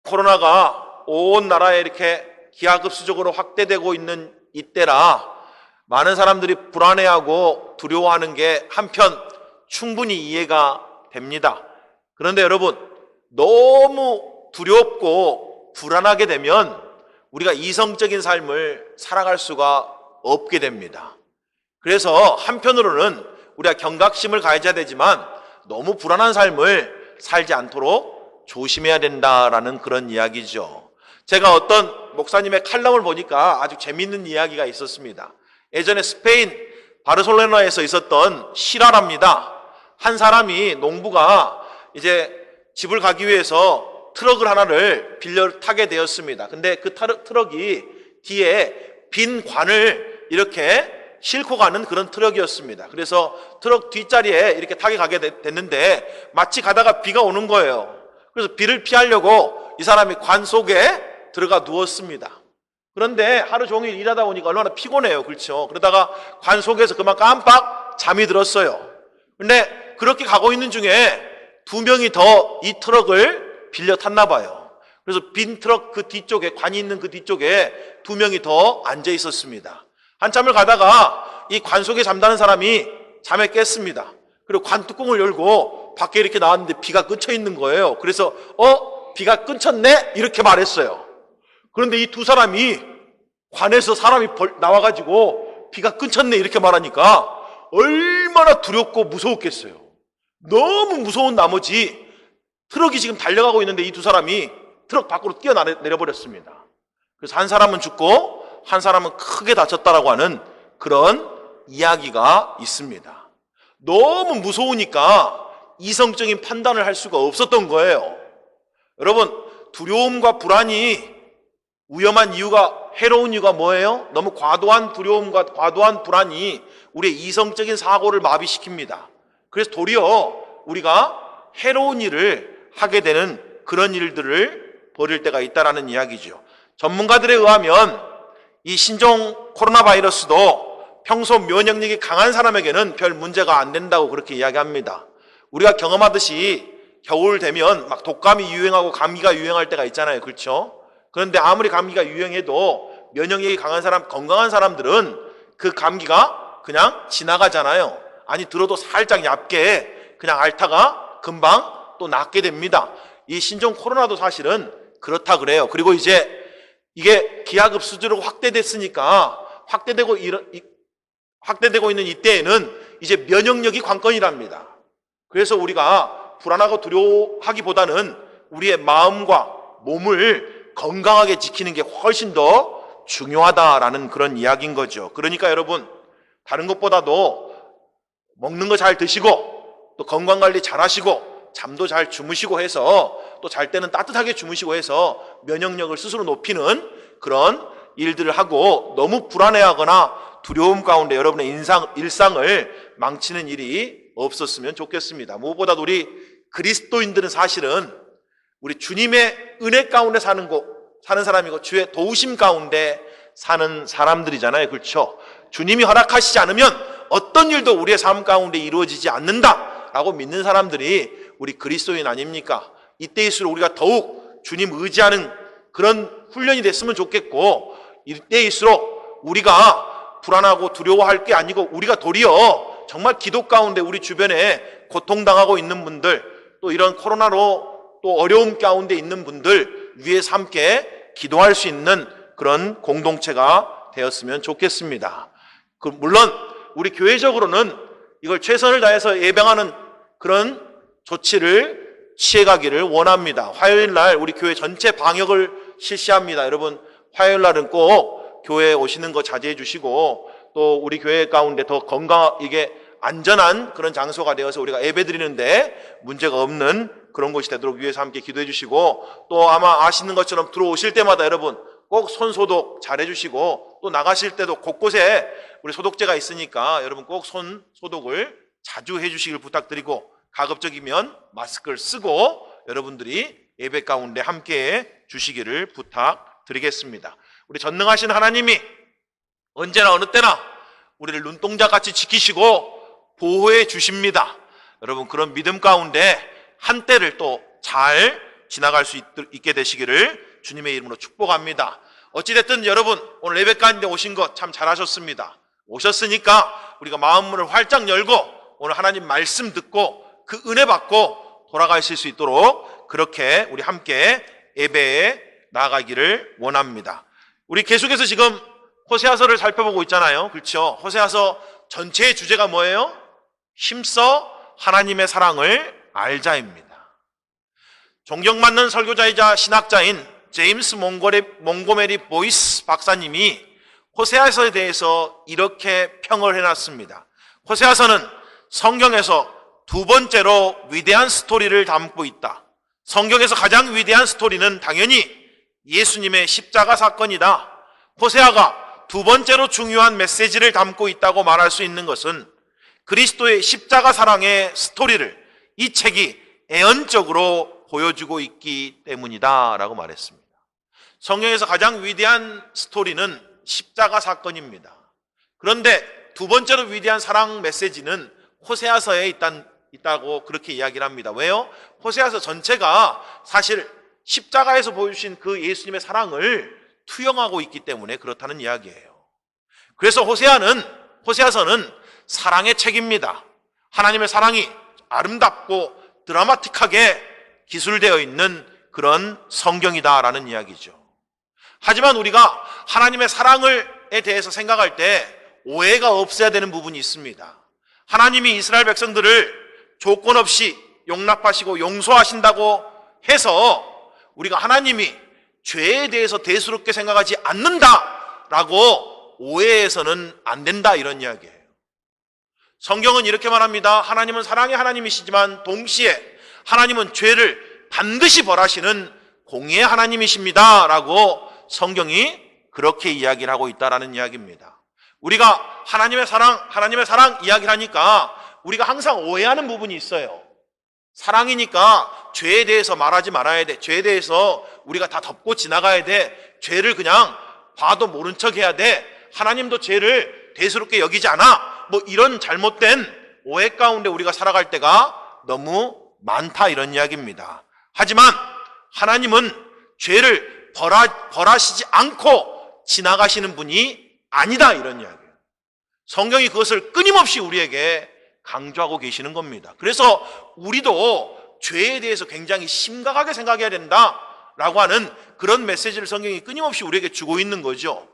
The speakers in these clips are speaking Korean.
코로나가 온 나라에 이렇게 기하급수적으로 확대되고 있는 이때라 많은 사람들이 불안해하고 두려워하는 게 한편 충분히 이해가 됩니다. 그런데 여러분, 너무 두렵고 불안하게 되면 우리가 이성적인 삶을 살아갈 수가 없게 됩니다. 그래서 한편으로는 우리가 경각심을 가져야 되지만 너무 불안한 삶을 살지 않도록 조심해야 된다라는 그런 이야기죠. 제가 어떤 목사님의 칼럼을 보니까 아주 재미있는 이야기가 있었습니다. 예전에 스페인 바르셀로나에서 있었던 실화랍니다. 한 사람이 농부가 이제 집을 가기 위해서 트럭을 하나를 빌려 타게 되었습니다. 근데 그 트럭이 뒤에 빈 관을 이렇게 싣고 가는 그런 트럭이었습니다. 그래서 트럭 뒷자리에 이렇게 타게 가게 됐는데 마치 가다가 비가 오는 거예요. 그래서 비를 피하려고 이 사람이 관 속에 들어가 누웠습니다. 그런데 하루 종일 일하다 보니까 얼마나 피곤해요. 그렇죠? 그러다가 관 속에서 그만 깜빡 잠이 들었어요. 근데 그렇게 가고 있는 중에 두 명이 더 이 트럭을 빌려 탔나 봐요. 그래서 빈 트럭 그 뒤쪽에, 관이 있는 그 뒤쪽에 두 명이 더 앉아 있었습니다. 한참을 가다가 이 관 속에 잠자는 사람이 잠에 깼습니다. 그리고 관 뚜껑을 열고 밖에 이렇게 나왔는데 비가 그쳐 있는 거예요. 그래서 비가 끊쳤네? 이렇게 말했어요. 그런데 이 두 사람이 관에서 사람이 나와가지고 비가 끊쳤네 이렇게 말하니까 얼마나 두렵고 무서웠겠어요. 너무 무서운 나머지 트럭이 지금 달려가고 있는데 이 두 사람이 트럭 밖으로 뛰어내려버렸습니다. 그래서 한 사람은 죽고 한 사람은 크게 다쳤다라고 하는 그런 이야기가 있습니다. 너무 무서우니까 이성적인 판단을 할 수가 없었던 거예요. 여러분, 두려움과 불안이 위험한 이유가, 해로운 이유가 뭐예요? 너무 과도한 두려움과 과도한 불안이 우리의 이성적인 사고를 마비시킵니다. 그래서 도리어 우리가 해로운 일을 하게 되는 그런 일들을 벌일 때가 있다라는 이야기죠. 전문가들에 의하면 이 신종 코로나 바이러스도 평소 면역력이 강한 사람에게는 별 문제가 안 된다고 그렇게 이야기합니다. 우리가 경험하듯이 겨울 되면 막 독감이 유행하고 감기가 유행할 때가 있잖아요. 그렇죠? 그런데 아무리 감기가 유행해도 면역력이 강한 사람, 건강한 사람들은 그 감기가 그냥 지나가잖아요. 아니, 들어도 살짝 얇게 그냥 앓다가 금방 또 낫게 됩니다. 이 신종 코로나도 사실은 그렇다 그래요. 그리고 이제 이게 기하급수적으로 확대됐으니까 확대되고 있는 이때에는 이제 면역력이 관건이랍니다. 그래서 우리가 불안하고 두려워하기보다는 우리의 마음과 몸을 건강하게 지키는 게 훨씬 더 중요하다라는 그런 이야기인 거죠. 그러니까 여러분, 다른 것보다도 먹는 거 잘 드시고 또 건강관리 잘 하시고 잠도 잘 주무시고 해서 또 잘 때는 따뜻하게 주무시고 해서 면역력을 스스로 높이는 그런 일들을 하고 너무 불안해하거나 두려움 가운데 여러분의 일상을 망치는 일이 없었으면 좋겠습니다. 무엇보다도 우리 그리스도인들은 사실은 우리 주님의 은혜 가운데 사는 사람이고 주의 도우심 가운데 사는 사람들이잖아요. 그렇죠? 주님이 허락하시지 않으면 어떤 일도 우리의 삶 가운데 이루어지지 않는다라고 믿는 사람들이 우리 그리스도인 아닙니까? 이때일수록 우리가 더욱 주님 의지하는 그런 훈련이 됐으면 좋겠고, 이때일수록 우리가 불안하고 두려워할 게 아니고 우리가 도리어 정말 기도 가운데 우리 주변에 고통당하고 있는 분들, 또 이런 코로나로 또 어려움 가운데 있는 분들 위해서 함께 기도할 수 있는 그런 공동체가 되었으면 좋겠습니다. 물론 우리 교회적으로는 이걸 최선을 다해서 예방하는 그런 조치를 취해가기를 원합니다. 화요일 날 우리 교회 전체 방역을 실시합니다. 여러분, 화요일 날은 꼭 교회에 오시는 거 자제해 주시고, 또 우리 교회 가운데 더 이게 안전한 그런 장소가 되어서 우리가 예배 드리는데 문제가 없는 그런 곳이 되도록 위해서 함께 기도해 주시고, 또 아마 아시는 것처럼 들어오실 때마다 여러분 꼭 손 소독 잘 해주시고, 또 나가실 때도 곳곳에 우리 소독제가 있으니까 여러분 꼭 손 소독을 자주 해주시길 부탁드리고, 가급적이면 마스크를 쓰고 여러분들이 예배 가운데 함께 주시기를 부탁드리겠습니다. 우리 전능하신 하나님이 언제나 어느 때나 우리를 눈동자같이 지키시고 보호해 주십니다. 여러분, 그런 믿음 가운데 한때를 또 잘 지나갈 수 있게 되시기를 주님의 이름으로 축복합니다. 어찌됐든 여러분 오늘 예배가인데 오신 것 참 잘하셨습니다. 오셨으니까 우리가 마음문을 활짝 열고 오늘 하나님 말씀 듣고 그 은혜 받고 돌아가실 수 있도록 그렇게 우리 함께 예배에 나아가기를 원합니다. 우리 계속해서 지금 호세아서를 살펴보고 있잖아요. 그렇죠? 호세아서 전체의 주제가 뭐예요? 힘써 하나님의 사랑을 알자입니다. 존경받는 설교자이자 신학자인 제임스 몽고메리 보이스 박사님이 호세아서에 대해서 이렇게 평을 해놨습니다. 호세아서는 성경에서 두 번째로 위대한 스토리를 담고 있다. 성경에서 가장 위대한 스토리는 당연히 예수님의 십자가 사건이다. 호세아가 두 번째로 중요한 메시지를 담고 있다고 말할 수 있는 것은 그리스도의 십자가 사랑의 스토리를 이 책이 애언적으로 보여주고 있기 때문이다 라고 말했습니다. 성경에서 가장 위대한 스토리는 십자가 사건입니다. 그런데 두 번째로 위대한 사랑 메시지는 호세아서에 있다고 그렇게 이야기를 합니다. 왜요? 호세아서 전체가 사실 십자가에서 보여주신 그 예수님의 사랑을 투영하고 있기 때문에 그렇다는 이야기예요. 그래서 호세아서는 사랑의 책입니다. 하나님의 사랑이 아름답고 드라마틱하게 기술되어 있는 그런 성경이다라는 이야기죠. 하지만 우리가 하나님의 사랑에 대해서 생각할 때 오해가 없어야 되는 부분이 있습니다. 하나님이 이스라엘 백성들을 조건 없이 용납하시고 용서하신다고 해서 우리가 하나님이 죄에 대해서 대수롭게 생각하지 않는다라고 오해해서는 안 된다 이런 이야기예요. 성경은 이렇게 말합니다. 하나님은 사랑의 하나님이시지만 동시에 하나님은 죄를 반드시 벌하시는 공의의 하나님이십니다 라고 성경이 그렇게 이야기를 하고 있다라는 이야기입니다. 우리가 하나님의 사랑 이야기를 하니까 우리가 항상 오해하는 부분이 있어요. 사랑이니까 죄에 대해서 말하지 말아야 돼. 죄에 대해서 우리가 다 덮고 지나가야 돼. 죄를 그냥 봐도 모른 척 해야 돼. 하나님도 죄를 대수롭게 여기지 않아. 뭐 이런 잘못된 오해 가운데 우리가 살아갈 때가 너무 많다 이런 이야기입니다. 하지만 하나님은 죄를 벌하시지 않고 지나가시는 분이 아니다 이런 이야기예요. 성경이 그것을 끊임없이 우리에게 강조하고 계시는 겁니다. 그래서 우리도 죄에 대해서 굉장히 심각하게 생각해야 된다라고 하는 그런 메시지를 성경이 끊임없이 우리에게 주고 있는 거죠.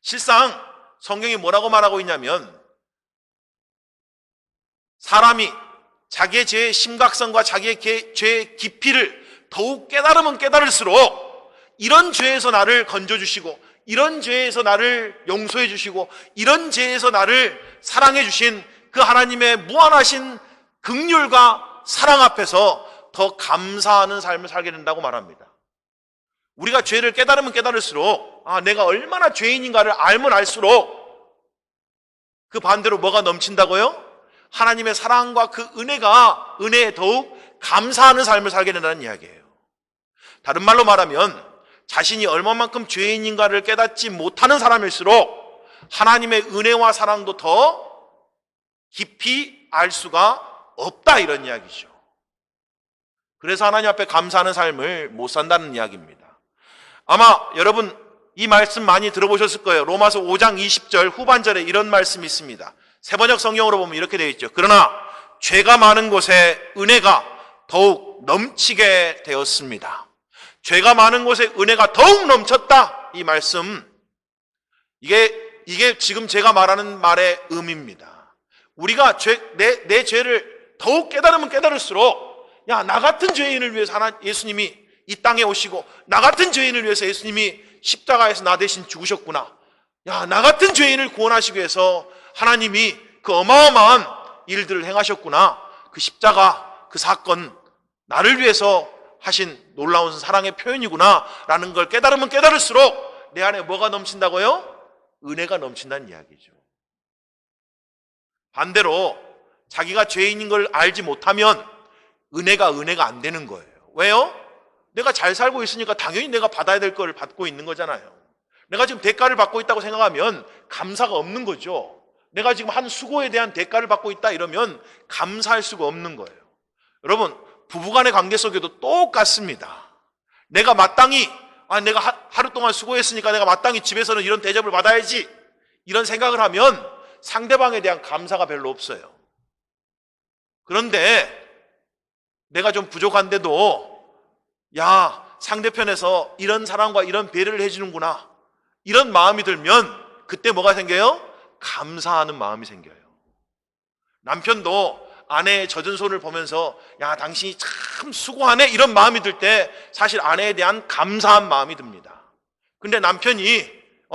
실상 성경이 뭐라고 말하고 있냐면 사람이 자기의 죄의 심각성과 자기의 죄의 깊이를 더욱 깨달으면 깨달을수록 이런 죄에서 나를 건져주시고 이런 죄에서 나를 용서해 주시고 이런 죄에서 나를 사랑해 주신 그 하나님의 무한하신 긍휼과 사랑 앞에서 더 감사하는 삶을 살게 된다고 말합니다. 우리가 죄를 깨달으면 깨달을수록 내가 얼마나 죄인인가를 알면 알수록 그 반대로 뭐가 넘친다고요? 하나님의 사랑과 그 은혜에 더욱 감사하는 삶을 살게 된다는 이야기예요. 다른 말로 말하면 자신이 얼마만큼 죄인인가를 깨닫지 못하는 사람일수록 하나님의 은혜와 사랑도 더 깊이 알 수가 없다 이런 이야기죠. 그래서 하나님 앞에 감사하는 삶을 못 산다는 이야기입니다. 아마 여러분 이 말씀 많이 들어보셨을 거예요. 로마서 5장 20절 후반절에 이런 말씀이 있습니다. 세번역 성경으로 보면 이렇게 되어 있죠. 그러나 죄가 많은 곳에 은혜가 더욱 넘치게 되었습니다. 죄가 많은 곳에 은혜가 더욱 넘쳤다. 이 말씀 이게 지금 제가 말하는 말의 의미입니다. 우리가 내 죄를 더욱 깨달으면 깨달을수록 나 같은 죄인을 위해서 예수님이 이 땅에 오시고 나 같은 죄인을 위해서 예수님이 십자가에서 나 대신 죽으셨구나. 나 같은 죄인을 구원하시기 위해서 하나님이 그 어마어마한 일들을 행하셨구나. 그 십자가, 그 사건 나를 위해서 하신 놀라운 사랑의 표현이구나 라는 걸 깨달으면 깨달을수록 내 안에 뭐가 넘친다고요? 은혜가 넘친다는 이야기죠. 반대로 자기가 죄인인 걸 알지 못하면 은혜가 안 되는 거예요. 왜요? 내가 잘 살고 있으니까 당연히 내가 받아야 될 걸 받고 있는 거잖아요. 내가 지금 대가를 받고 있다고 생각하면 감사가 없는 거죠. 내가 지금 한 수고에 대한 대가를 받고 있다 이러면 감사할 수가 없는 거예요. 여러분 부부간의 관계 속에도 똑같습니다. 내가 마땅히 내가 하루 동안 수고했으니까 내가 마땅히 집에서는 이런 대접을 받아야지, 이런 생각을 하면 상대방에 대한 감사가 별로 없어요. 그런데 내가 좀 부족한데도 상대편에서 이런 사랑과 이런 배려를 해주는구나, 이런 마음이 들면 그때 뭐가 생겨요? 감사하는 마음이 생겨요. 남편도 아내의 젖은 손을 보면서 당신이 참 수고하네, 이런 마음이 들 때 사실 아내에 대한 감사한 마음이 듭니다. 근데 남편이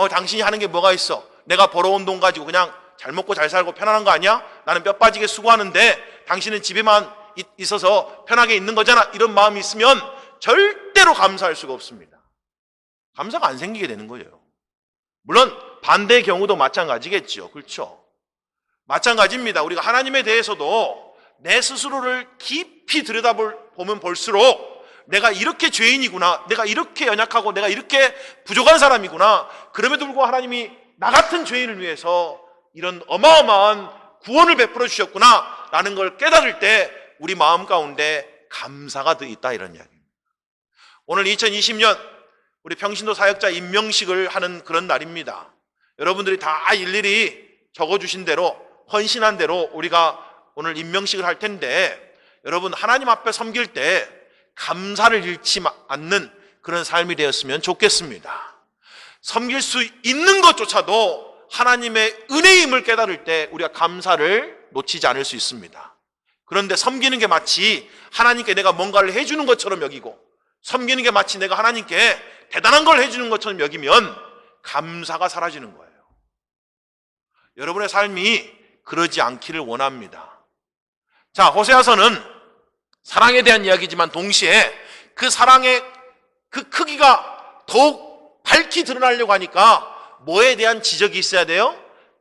당신이 하는 게 뭐가 있어? 내가 벌어온 돈 가지고 그냥 잘 먹고 잘 살고 편안한 거 아니야? 나는 뼈 빠지게 수고하는데 당신은 집에만 있어서 편하게 있는 거잖아, 이런 마음이 있으면 절대로 감사할 수가 없습니다. 감사가 안 생기게 되는 거예요. 물론 반대의 경우도 마찬가지겠죠. 그렇죠? 마찬가지입니다. 우리가 하나님에 대해서도 내 스스로를 깊이 들여다보면 볼수록 내가 이렇게 죄인이구나, 내가 이렇게 연약하고 내가 이렇게 부족한 사람이구나, 그럼에도 불구하고 하나님이 나 같은 죄인을 위해서 이런 어마어마한 구원을 베풀어 주셨구나 라는 걸 깨달을 때 우리 마음 가운데 감사가 있다, 이런 이야기입니다. 오늘 2020년 우리 평신도 사역자 임명식을 하는 그런 날입니다. 여러분들이 다 일일이 적어주신 대로, 헌신한 대로 우리가 오늘 임명식을 할 텐데, 여러분 하나님 앞에 섬길 때 감사를 잃지 않는 그런 삶이 되었으면 좋겠습니다. 섬길 수 있는 것조차도 하나님의 은혜임을 깨달을 때 우리가 감사를 놓치지 않을 수 있습니다. 그런데 섬기는 게 마치 하나님께 내가 뭔가를 해주는 것처럼 여기고, 섬기는 게 마치 내가 하나님께 대단한 걸 해주는 것처럼 여기면 감사가 사라지는 거예요. 여러분의 삶이 그러지 않기를 원합니다. 자, 호세아서는 사랑에 대한 이야기지만 동시에 그 사랑의 그 크기가 더욱 밝히 드러나려고 하니까 뭐에 대한 지적이 있어야 돼요?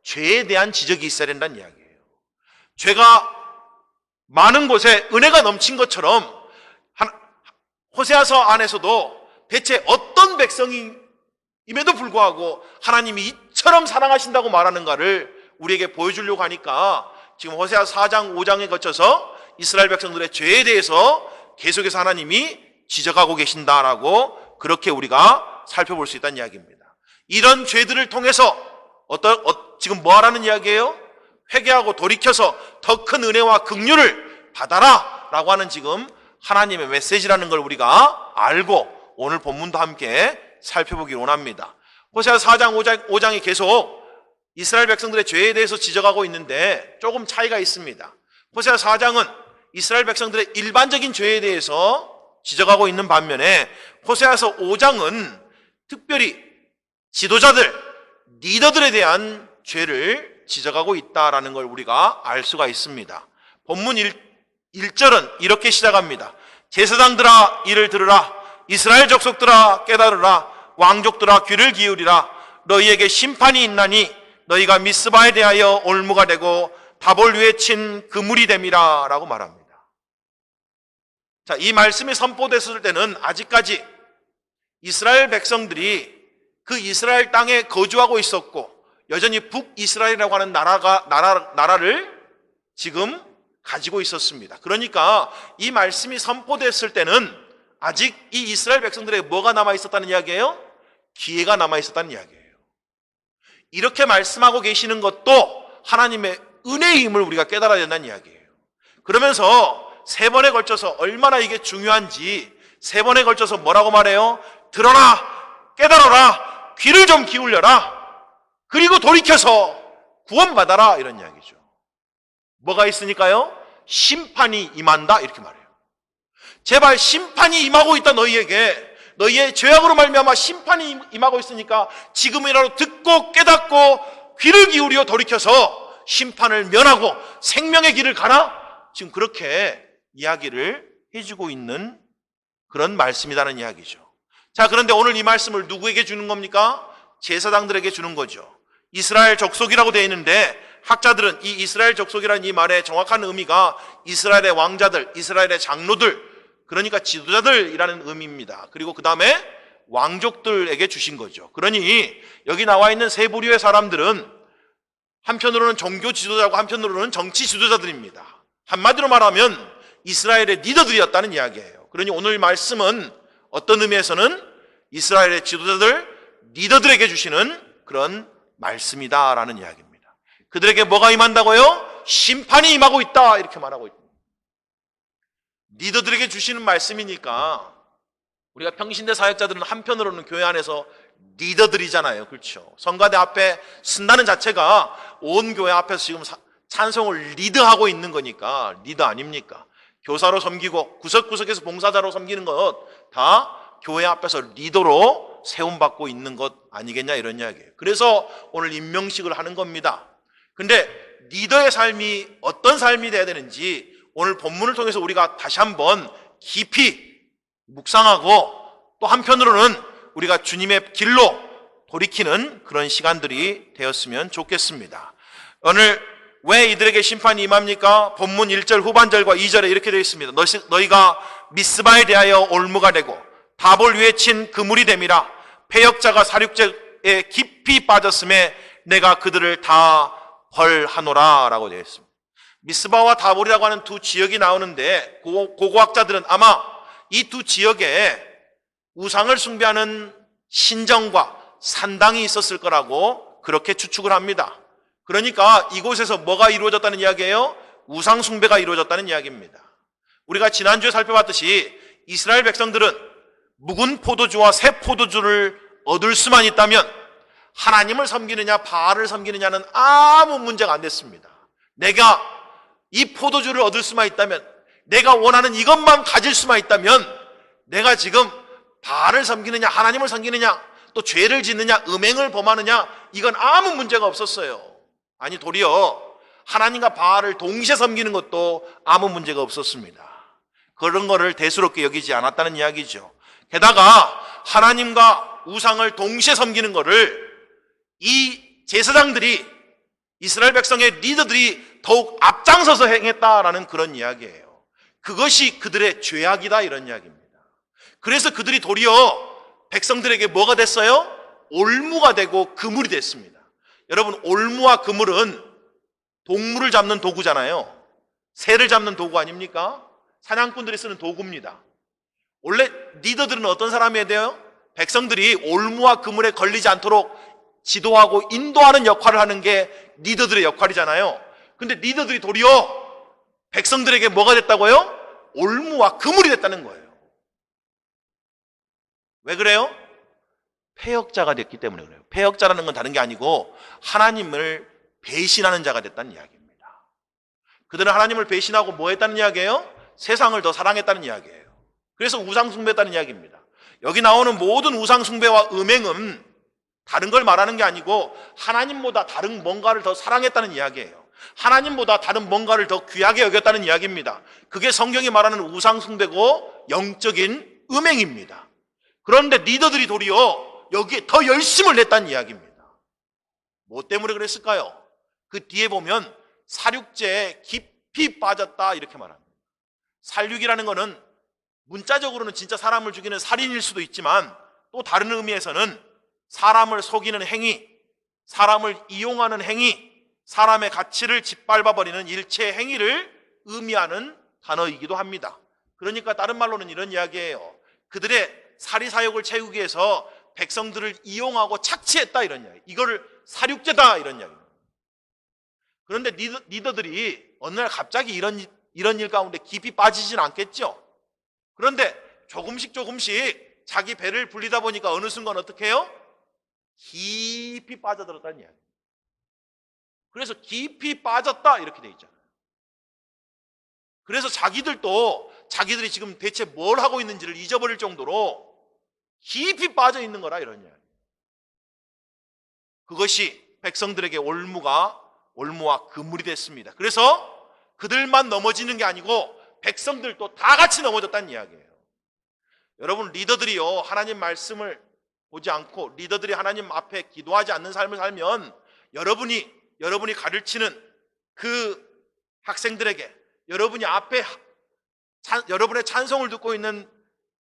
죄에 대한 지적이 있어야 된다는 이야기예요. 죄가 많은 곳에 은혜가 넘친 것처럼 호세아서 안에서도 대체 어떤 백성임에도 불구하고 하나님이 이처럼 사랑하신다고 말하는가를 우리에게 보여주려고 하니까 지금 호세아 4장 5장에 거쳐서 이스라엘 백성들의 죄에 대해서 계속해서 하나님이 지적하고 계신다라고 그렇게 우리가 살펴볼 수 있다는 이야기입니다. 이런 죄들을 통해서 지금 뭐 하라는 이야기예요? 회개하고 돌이켜서 더 큰 은혜와 긍휼을 받아라 라고 하는 지금 하나님의 메시지라는 걸 우리가 알고 오늘 본문도 함께 살펴보기를 원합니다. 호세아 4장 5장이 계속 이스라엘 백성들의 죄에 대해서 지적하고 있는데 조금 차이가 있습니다. 호세아 4장은 이스라엘 백성들의 일반적인 죄에 대해서 지적하고 있는 반면에 호세아서 5장은 특별히 지도자들, 리더들에 대한 죄를 지적하고 있다라는 걸 우리가 알 수가 있습니다. 본문 1절은 이렇게 시작합니다. 제사장들아 이를 들으라, 이스라엘 족속들아 깨달으라, 왕족들아 귀를 기울이라, 너희에게 심판이 있나니 너희가 미스바에 대하여 올무가 되고 다볼 위에 친 그물이 됨이라 라고 말합니다. 자, 이 말씀이 선포됐을 때는 아직까지 이스라엘 백성들이 그 이스라엘 땅에 거주하고 있었고 여전히 북이스라엘이라고 하는 나라를 지금 가지고 있었습니다. 그러니까 이 말씀이 선포됐을 때는 아직 이 이스라엘 백성들에게 뭐가 남아 있었다는 이야기예요? 기회가 남아 있었다는 이야기예요. 이렇게 말씀하고 계시는 것도 하나님의 은혜의 힘을 우리가 깨달아야 된다는 이야기예요. 그러면서 세 번에 걸쳐서 얼마나 이게 중요한지 세 번에 걸쳐서 뭐라고 말해요? 들어라, 깨달아라, 귀를 좀 기울여라, 그리고 돌이켜서 구원받아라, 이런 이야기죠. 뭐가 있으니까요? 심판이 임한다, 이렇게 말해요. 제발 심판이 임하고 있다, 너희에게. 너희의 죄악으로 말미암아 심판이 임하고 있으니까 지금이라도 듣고 깨닫고 귀를 기울여 돌이켜서 심판을 면하고 생명의 길을 가라. 지금 그렇게 이야기를 해주고 있는 그런 말씀이라는 이야기죠. 자, 그런데 오늘 이 말씀을 누구에게 주는 겁니까? 제사장들에게 주는 거죠. 이스라엘 족속이라고 되어 있는데 학자들은 이 이스라엘 족속이라는 이 말의 정확한 의미가 이스라엘의 왕자들, 이스라엘의 장로들, 그러니까 지도자들이라는 의미입니다. 그리고 그 다음에 왕족들에게 주신 거죠. 그러니 여기 나와 있는 세 부류의 사람들은 한편으로는 종교 지도자고 한편으로는 정치 지도자들입니다. 한마디로 말하면 이스라엘의 리더들이었다는 이야기예요. 그러니 오늘 말씀은 어떤 의미에서는 이스라엘의 지도자들, 리더들에게 주시는 그런 말씀이다라는 이야기입니다. 그들에게 뭐가 임한다고요? 심판이 임하고 있다 이렇게 말하고 있습니다. 리더들에게 주시는 말씀이니까 우리가 평신대 사역자들은 한편으로는 교회 안에서 리더들이잖아요. 그렇죠? 성가대 앞에 쓴다는 자체가 온 교회 앞에서 지금 찬송을 리드하고 있는 거니까 리더 아닙니까? 교사로 섬기고 구석구석에서 봉사자로 섬기는 것 다 교회 앞에서 리더로 세움받고 있는 것 아니겠냐 이런 이야기예요. 그래서 오늘 임명식을 하는 겁니다. 근데 리더의 삶이 어떤 삶이 돼야 되는지 오늘 본문을 통해서 우리가 다시 한번 깊이 묵상하고 또 한편으로는 우리가 주님의 길로 돌이키는 그런 시간들이 되었으면 좋겠습니다. 오늘 왜 이들에게 심판이 임합니까? 본문 1절 후반절과 2절에 이렇게 되어 있습니다. 너희가 미스바에 대하여 올무가 되고 다볼 위에 친 그물이 됨이라. 패역자가 사륙제에 깊이 빠졌음에 내가 그들을 다 벌하노라 라고 되어 있습니다. 미스바와 다볼이라고 하는 두 지역이 나오는데 고고학자들은 아마 이 두 지역에 우상을 숭배하는 신정과 산당이 있었을 거라고 그렇게 추측을 합니다. 그러니까 이곳에서 뭐가 이루어졌다는 이야기예요? 우상 숭배가 이루어졌다는 이야기입니다. 우리가 지난주에 살펴봤듯이 이스라엘 백성들은 묵은 포도주와 새 포도주를 얻을 수만 있다면 하나님을 섬기느냐 바알을 섬기느냐는 아무 문제가 안 됐습니다. 내가 이 포도주를 얻을 수만 있다면, 내가 원하는 이것만 가질 수만 있다면 내가 지금 바알을 섬기느냐 하나님을 섬기느냐 또 죄를 짓느냐 음행을 범하느냐 이건 아무 문제가 없었어요. 아니 도리어 하나님과 바알을 동시에 섬기는 것도 아무 문제가 없었습니다. 그런 거를 대수롭게 여기지 않았다는 이야기죠. 게다가 하나님과 우상을 동시에 섬기는 거를 이 제사장들이, 이스라엘 백성의 리더들이 더욱 앞장서서 행했다라는 그런 이야기예요. 그것이 그들의 죄악이다 이런 이야기입니다. 그래서 그들이 도리어 백성들에게 뭐가 됐어요? 올무가 되고 그물이 됐습니다. 여러분, 올무와 그물은 동물을 잡는 도구잖아요. 새를 잡는 도구 아닙니까? 사냥꾼들이 쓰는 도구입니다. 원래 리더들은 어떤 사람이어야 돼요? 백성들이 올무와 그물에 걸리지 않도록 지도하고 인도하는 역할을 하는 게 리더들의 역할이잖아요. 근데 리더들이 도리어 백성들에게 뭐가 됐다고요? 올무와 그물이 됐다는 거예요. 왜 그래요? 패역자가 됐기 때문에 그래요. 패역자라는 건 다른 게 아니고 하나님을 배신하는 자가 됐다는 이야기입니다. 그들은 하나님을 배신하고 뭐 했다는 이야기예요? 세상을 더 사랑했다는 이야기예요. 그래서 우상 숭배했다는 이야기입니다. 여기 나오는 모든 우상 숭배와 음행은 다른 걸 말하는 게 아니고 하나님보다 다른 뭔가를 더 사랑했다는 이야기예요. 하나님보다 다른 뭔가를 더 귀하게 여겼다는 이야기입니다. 그게 성경이 말하는 우상 숭배고 영적인 음행입니다. 그런데 리더들이 도리어 여기에 더 열심을 냈다는 이야기입니다. 뭐 때문에 그랬을까요? 그 뒤에 보면 사륙제에 깊이 빠졌다 이렇게 말합니다. 살육이라는 거는 문자적으로는 진짜 사람을 죽이는 살인일 수도 있지만 또 다른 의미에서는 사람을 속이는 행위, 사람을 이용하는 행위, 사람의 가치를 짓밟아버리는 일체의 행위를 의미하는 단어이기도 합니다. 그러니까 다른 말로는 이런 이야기예요. 그들의 사리사욕을 채우기 위해서 백성들을 이용하고 착취했다 이런 이야기. 이거를 사륙제다 이런 이야기입니다. 그런데 리더들이 어느 날 갑자기 이런 일 가운데 깊이 빠지진 않겠죠. 그런데 조금씩 자기 배를 불리다 보니까 어느 순간 어떻게 해요? 깊이 빠져들었다는 이야기. 그래서 깊이 빠졌다 이렇게 돼 있잖아요. 그래서 자기들이 지금 대체 뭘 하고 있는지를 잊어버릴 정도로 깊이 빠져 있는 거라 이런 이야기. 그것이 백성들에게 올무와 그물이 됐습니다. 그래서 그들만 넘어지는 게 아니고 백성들도 다 같이 넘어졌다는 이야기예요. 여러분, 리더들이요 하나님 말씀을 보지 않고 리더들이 하나님 앞에 기도하지 않는 삶을 살면 여러분이 가르치는 그 학생들에게, 여러분이 앞에 여러분의 찬송을 듣고 있는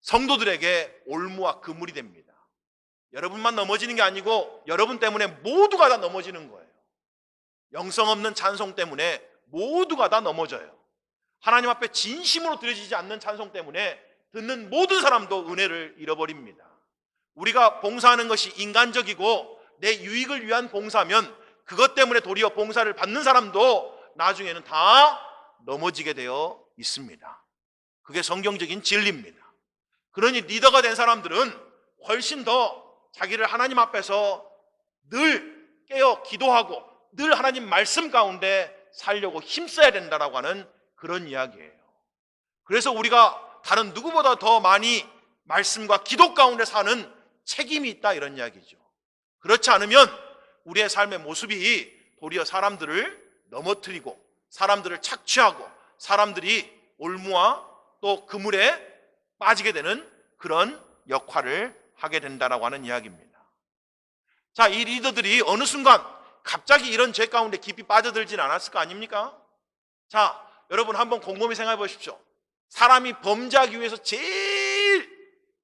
성도들에게 올무와 그물이 됩니다. 여러분만 넘어지는 게 아니고 여러분 때문에 모두가 다 넘어지는 거예요. 영성 없는 찬송 때문에 모두가 다 넘어져요. 하나님 앞에 진심으로 드려지지 않는 찬송 때문에 듣는 모든 사람도 은혜를 잃어버립니다. 우리가 봉사하는 것이 인간적이고 내 유익을 위한 봉사면 그것 때문에 도리어 봉사를 받는 사람도 나중에는 다 넘어지게 되어 있습니다. 그게 성경적인 진리입니다. 그러니 리더가 된 사람들은 훨씬 더 자기를 하나님 앞에서 늘 깨어 기도하고 늘 하나님 말씀 가운데 살려고 힘써야 된다라고 하는 그런 이야기예요. 그래서 우리가 다른 누구보다 더 많이 말씀과 기도 가운데 사는 책임이 있다, 이런 이야기죠. 그렇지 않으면 우리의 삶의 모습이 도리어 사람들을 넘어뜨리고 사람들을 착취하고 사람들이 올무와 또 그물에 빠지게 되는 그런 역할을 하게 된다라고 하는 이야기입니다. 자, 이 리더들이 어느 순간 갑자기 이런 죄 가운데 깊이 빠져들진 않았을 거 아닙니까? 자, 여러분 한번 곰곰이 생각해 보십시오. 사람이 범죄하기 위해서 제일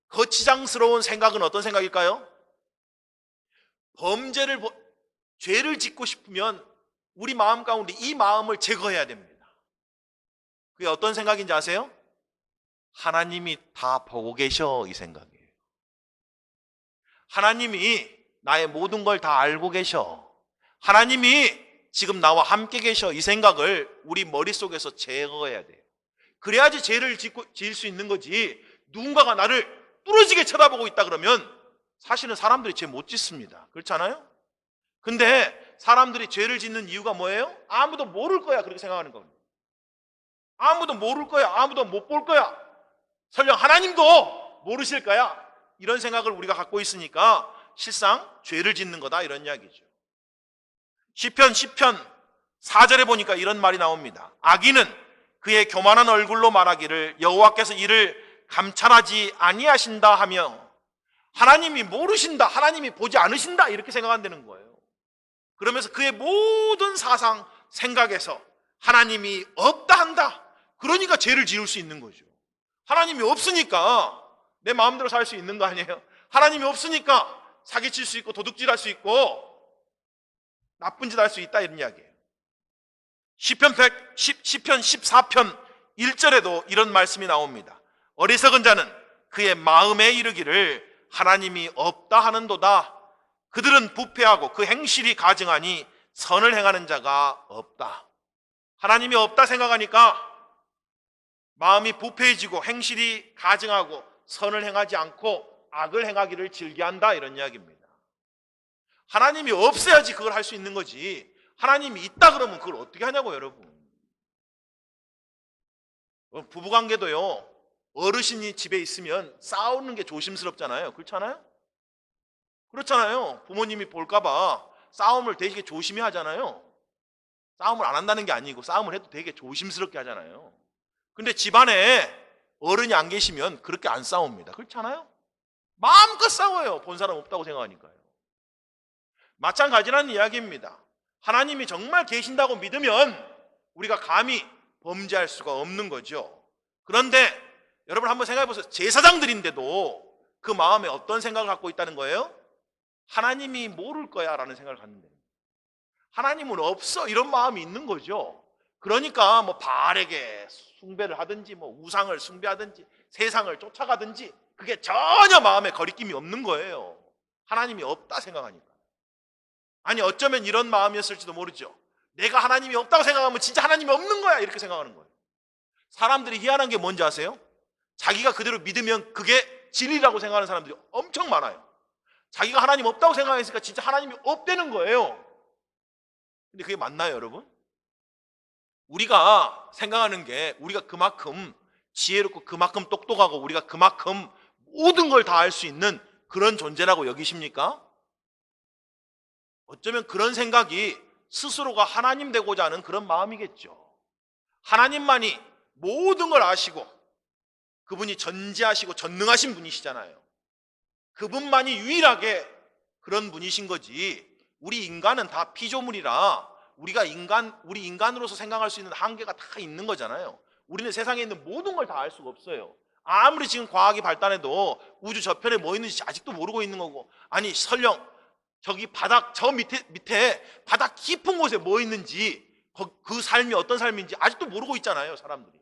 거치장스러운 생각은 어떤 생각일까요? 죄를 짓고 싶으면 우리 마음 가운데 이 마음을 제거해야 됩니다. 그게 어떤 생각인지 아세요? 하나님이 다 보고 계셔, 이 생각이에요. 하나님이 나의 모든 걸 다 알고 계셔. 하나님이 지금 나와 함께 계셔. 이 생각을 우리 머릿속에서 제거해야 돼요. 그래야지 죄를 지을 수 있는 거지. 누군가가 나를 뚫어지게 쳐다보고 있다 그러면 사실은 사람들이 죄 못 짓습니다. 그렇지 않아요? 근데 사람들이 죄를 짓는 이유가 뭐예요? 아무도 모를 거야, 그렇게 생각하는 겁니다. 아무도 모를 거야. 아무도 못 볼 거야. 설령 하나님도 모르실 거야. 이런 생각을 우리가 갖고 있으니까 실상 죄를 짓는 거다, 이런 이야기죠. 시편 4절에 보니까 이런 말이 나옵니다. 악인은 그의 교만한 얼굴로 말하기를 여호와께서 이를 감찰하지 아니하신다 하며, 하나님이 모르신다, 하나님이 보지 않으신다, 이렇게 생각한다는 거예요. 그러면서 그의 모든 사상, 생각에서 하나님이 없다 한다. 그러니까 죄를 지을 수 있는 거죠. 하나님이 없으니까 내 마음대로 살 수 있는 거 아니에요? 하나님이 없으니까 사기칠 수 있고 도둑질할 수 있고 나쁜 짓 할 수 있다, 이런 이야기예요. 시편 14편 1절에도 이런 말씀이 나옵니다. 어리석은 자는 그의 마음에 이르기를 하나님이 없다 하는도다. 그들은 부패하고 그 행실이 가증하니 선을 행하는 자가 없다. 하나님이 없다 생각하니까 마음이 부패해지고 행실이 가증하고 선을 행하지 않고 악을 행하기를 즐겨한다, 이런 이야기입니다. 하나님이 없어야지 그걸 할 수 있는 거지. 하나님이 있다 그러면 그걸 어떻게 하냐고, 여러분. 부부관계도요, 어르신이 집에 있으면 싸우는 게 조심스럽잖아요. 그렇잖아요? 그렇잖아요. 부모님이 볼까봐 싸움을 되게 조심히 하잖아요. 싸움을 안 한다는 게 아니고 싸움을 해도 되게 조심스럽게 하잖아요. 근데 집안에 어른이 안 계시면 그렇게 안 싸웁니다. 그렇잖아요? 마음껏 싸워요. 본 사람 없다고 생각하니까요. 마찬가지라는 이야기입니다. 하나님이 정말 계신다고 믿으면 우리가 감히 범죄할 수가 없는 거죠. 그런데 여러분 한번 생각해 보세요. 제사장들인데도 그 마음에 어떤 생각을 갖고 있다는 거예요? 하나님이 모를 거야 라는 생각을 갖는데, 하나님은 없어, 이런 마음이 있는 거죠. 그러니까 뭐 바알에게 숭배를 하든지 뭐 우상을 숭배하든지 세상을 쫓아가든지 그게 전혀 마음에 거리낌이 없는 거예요. 하나님이 없다 생각하니까. 아니 어쩌면 이런 마음이었을지도 모르죠. 내가 하나님이 없다고 생각하면 진짜 하나님이 없는 거야, 이렇게 생각하는 거예요. 사람들이 희한한 게 뭔지 아세요? 자기가 그대로 믿으면 그게 진리라고 생각하는 사람들이 엄청 많아요. 자기가 하나님 없다고 생각했으니까 진짜 하나님이 없다는 거예요. 근데 그게 맞나요, 여러분? 우리가 생각하는 게 우리가 그만큼 지혜롭고 그만큼 똑똑하고 우리가 그만큼 모든 걸 다 알 수 있는 그런 존재라고 여기십니까? 어쩌면 그런 생각이 스스로가 하나님 되고자 하는 그런 마음이겠죠. 하나님만이 모든 걸 아시고 그분이 전지하시고 전능하신 분이시잖아요. 그분만이 유일하게 그런 분이신 거지, 우리 인간은 다 피조물이라 우리 인간으로서 생각할 수 있는 한계가 다 있는 거잖아요. 우리는 세상에 있는 모든 걸 다 알 수가 없어요. 아무리 지금 과학이 발달해도 우주 저편에 뭐 있는지 아직도 모르고 있는 거고, 아니 설령 저기 바닥 저 밑에 바닥 깊은 곳에 뭐 있는지 그 삶이 어떤 삶인지 아직도 모르고 있잖아요, 사람들이.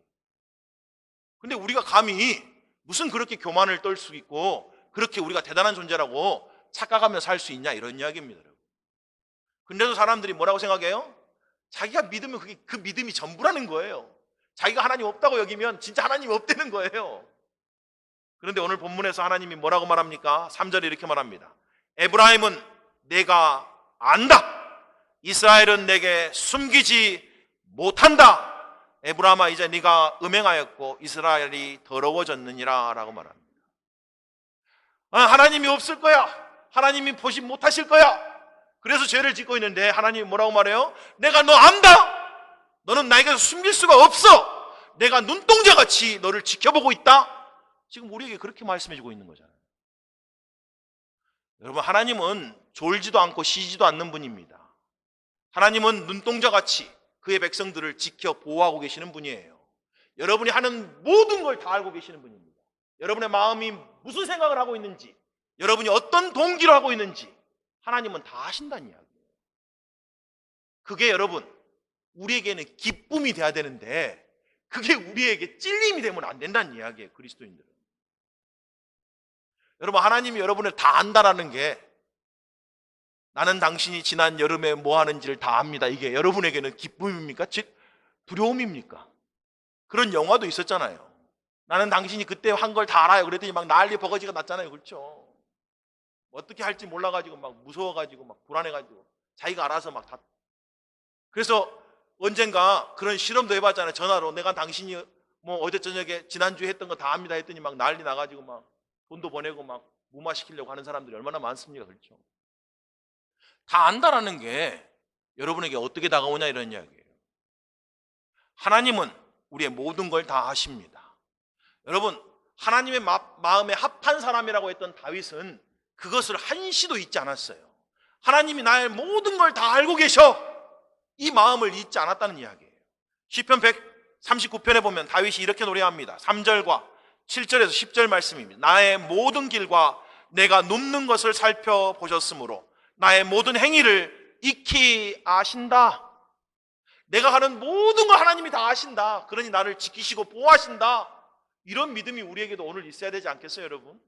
근데 우리가 감히 무슨 그렇게 교만을 떨 수 있고 그렇게 우리가 대단한 존재라고 착각하며 살 수 있냐, 이런 이야기입니다. 근데도 사람들이 뭐라고 생각해요? 자기가 믿으면 그게 그 믿음이 전부라는 거예요. 자기가 하나님 없다고 여기면 진짜 하나님이 없다는 거예요. 그런데 오늘 본문에서 하나님이 뭐라고 말합니까? 3절에 이렇게 말합니다. 에브라임은 내가 안다. 이스라엘은 내게 숨기지 못한다. 에브라임아, 이제 네가 음행하였고 이스라엘이 더러워졌느니라 라고 말합니다. 하나님이 없을 거야. 하나님이 보지 못하실 거야. 그래서 죄를 짓고 있는데 하나님이 뭐라고 말해요? 내가 너 안다. 너는 나에게서 숨길 수가 없어. 내가 눈동자같이 너를 지켜보고 있다. 지금 우리에게 그렇게 말씀해주고 있는 거잖아요. 여러분, 하나님은 졸지도 않고 쉬지도 않는 분입니다. 하나님은 눈동자같이 그의 백성들을 지켜 보호하고 계시는 분이에요. 여러분이 하는 모든 걸 다 알고 계시는 분입니다. 여러분의 마음이 무슨 생각을 하고 있는지, 여러분이 어떤 동기로 하고 있는지 하나님은 다 아신다는 이야기예요. 그게 여러분, 우리에게는 기쁨이 돼야 되는데 그게 우리에게 찔림이 되면 안 된다는 이야기예요. 그리스도인들은. 여러분, 하나님이 여러분을 다 안다라는 게, 나는 당신이 지난 여름에 뭐 하는지를 다 압니다, 이게 여러분에게는 기쁨입니까? 즉 두려움입니까? 그런 영화도 있었잖아요. 나는 당신이 그때 한 걸 다 알아요. 그랬더니 막 난리 버거지가 났잖아요. 그렇죠? 어떻게 할지 몰라가지고 막 무서워가지고 막 불안해가지고 자기가 알아서 막 다. 그래서 언젠가 그런 실험도 해봤잖아요. 전화로 내가 당신이 뭐 어제 저녁에 지난주에 했던 거 다 압니다 했더니 막 난리 나가지고 막 돈도 보내고 막 무마시키려고 하는 사람들이 얼마나 많습니까? 그렇죠? 다 안다라는 게 여러분에게 어떻게 다가오냐, 이런 이야기예요. 하나님은 우리의 모든 걸 다 아십니다. 여러분, 하나님의 마음에 합한 사람이라고 했던 다윗은 그것을 한시도 잊지 않았어요. 하나님이 나의 모든 걸 다 알고 계셔, 이 마음을 잊지 않았다는 이야기예요. 시편 139편에 보면 다윗이 이렇게 노래합니다. 3절과 7절에서 10절 말씀입니다. 나의 모든 길과 내가 눕는 것을 살펴보셨으므로 나의 모든 행위를 익히 아신다. 내가 하는 모든 걸 하나님이 다 아신다. 그러니 나를 지키시고 보호하신다. 이런 믿음이 우리에게도 오늘 있어야 되지 않겠어요, 여러분?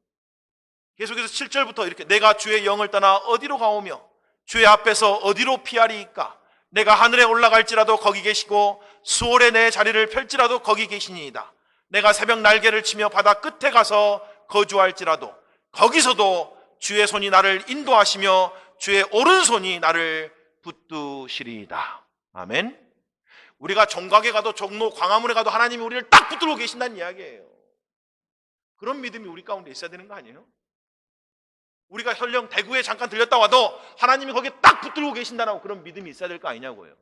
계속해서 7절부터 이렇게, 내가 주의 영을 떠나 어디로 가오며 주의 앞에서 어디로 피하리이까? 내가 하늘에 올라갈지라도 거기 계시고 수월에 내 자리를 펼지라도 거기 계시니이다. 내가 새벽 날개를 치며 바다 끝에 가서 거주할지라도 거기서도 주의 손이 나를 인도하시며 주의 오른손이 나를 붙드시리이다. 아멘. 우리가 종각에 가도 종로 광화문에 가도 하나님이 우리를 딱 붙들고 계신다는 이야기예요. 그런 믿음이 우리 가운데 있어야 되는 거 아니에요? 우리가 설령 대구에 잠깐 들렸다 와도 하나님이 거기에 딱 붙들고 계신다는 그런 믿음이 있어야 될 거 아니냐고요.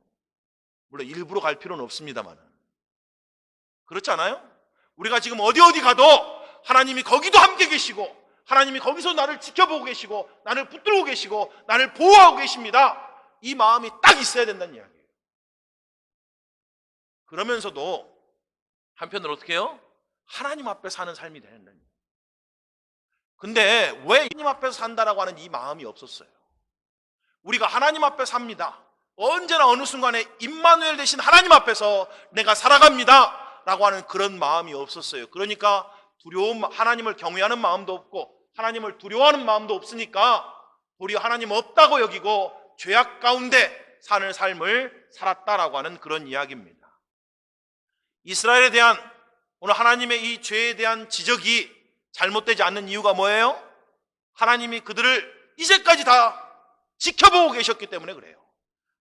물론 일부러 갈 필요는 없습니다만, 그렇지 않아요? 우리가 지금 어디 가도 하나님이 거기도 함께 계시고 하나님이 거기서 나를 지켜보고 계시고 나를 붙들고 계시고 나를 보호하고 계십니다. 이 마음이 딱 있어야 된다는 이야기예요. 그러면서도 한편으로 어떻게 해요? 하나님 앞에 사는 삶이 된다는 이야기예요. 근데 왜 하나님 앞에서 산다라고 하는 이 마음이 없었어요? 우리가 하나님 앞에 삽니다. 언제나 어느 순간에 임마누엘 되신 하나님 앞에서 내가 살아갑니다 라고 하는 그런 마음이 없었어요. 그러니까 두려움, 하나님을 경외하는 마음도 없고 하나님을 두려워하는 마음도 없으니까 도리어 하나님 없다고 여기고 죄악 가운데 사는 삶을 살았다라고 하는 그런 이야기입니다. 이스라엘에 대한 오늘 하나님의 이 죄에 대한 지적이 잘못되지 않는 이유가 뭐예요? 하나님이 그들을 이제까지 다 지켜보고 계셨기 때문에 그래요.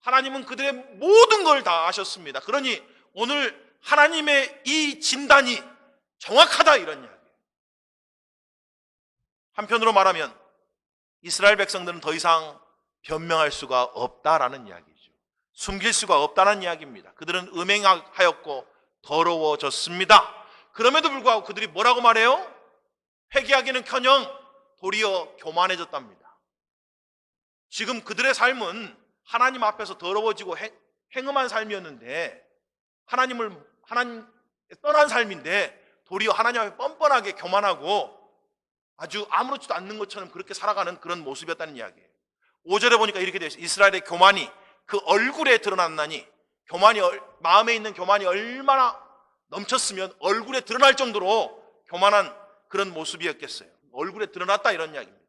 하나님은 그들의 모든 걸 다 아셨습니다. 그러니 오늘 하나님의 이 진단이 정확하다, 이런 이야기예요. 한편으로 말하면 이스라엘 백성들은 더 이상 변명할 수가 없다라는 이야기죠. 숨길 수가 없다는 이야기입니다. 그들은 음행하였고 더러워졌습니다. 그럼에도 불구하고 그들이 뭐라고 말해요? 회개하기는커녕 도리어 교만해졌답니다. 지금 그들의 삶은 하나님 앞에서 더러워지고 행음한 삶이었는데, 하나님 떠난 삶인데 도리어 하나님 앞에 뻔뻔하게 교만하고 아주 아무렇지도 않는 것처럼 그렇게 살아가는 그런 모습이었다는 이야기예요. 5절에 보니까 이렇게 되어 있어요. 이스라엘의 교만이 그 얼굴에 드러났나니, 마음에 있는 교만이 얼마나 넘쳤으면 얼굴에 드러날 정도로 교만한 그런 모습이었겠어요? 얼굴에 드러났다 이런 이야기입니다.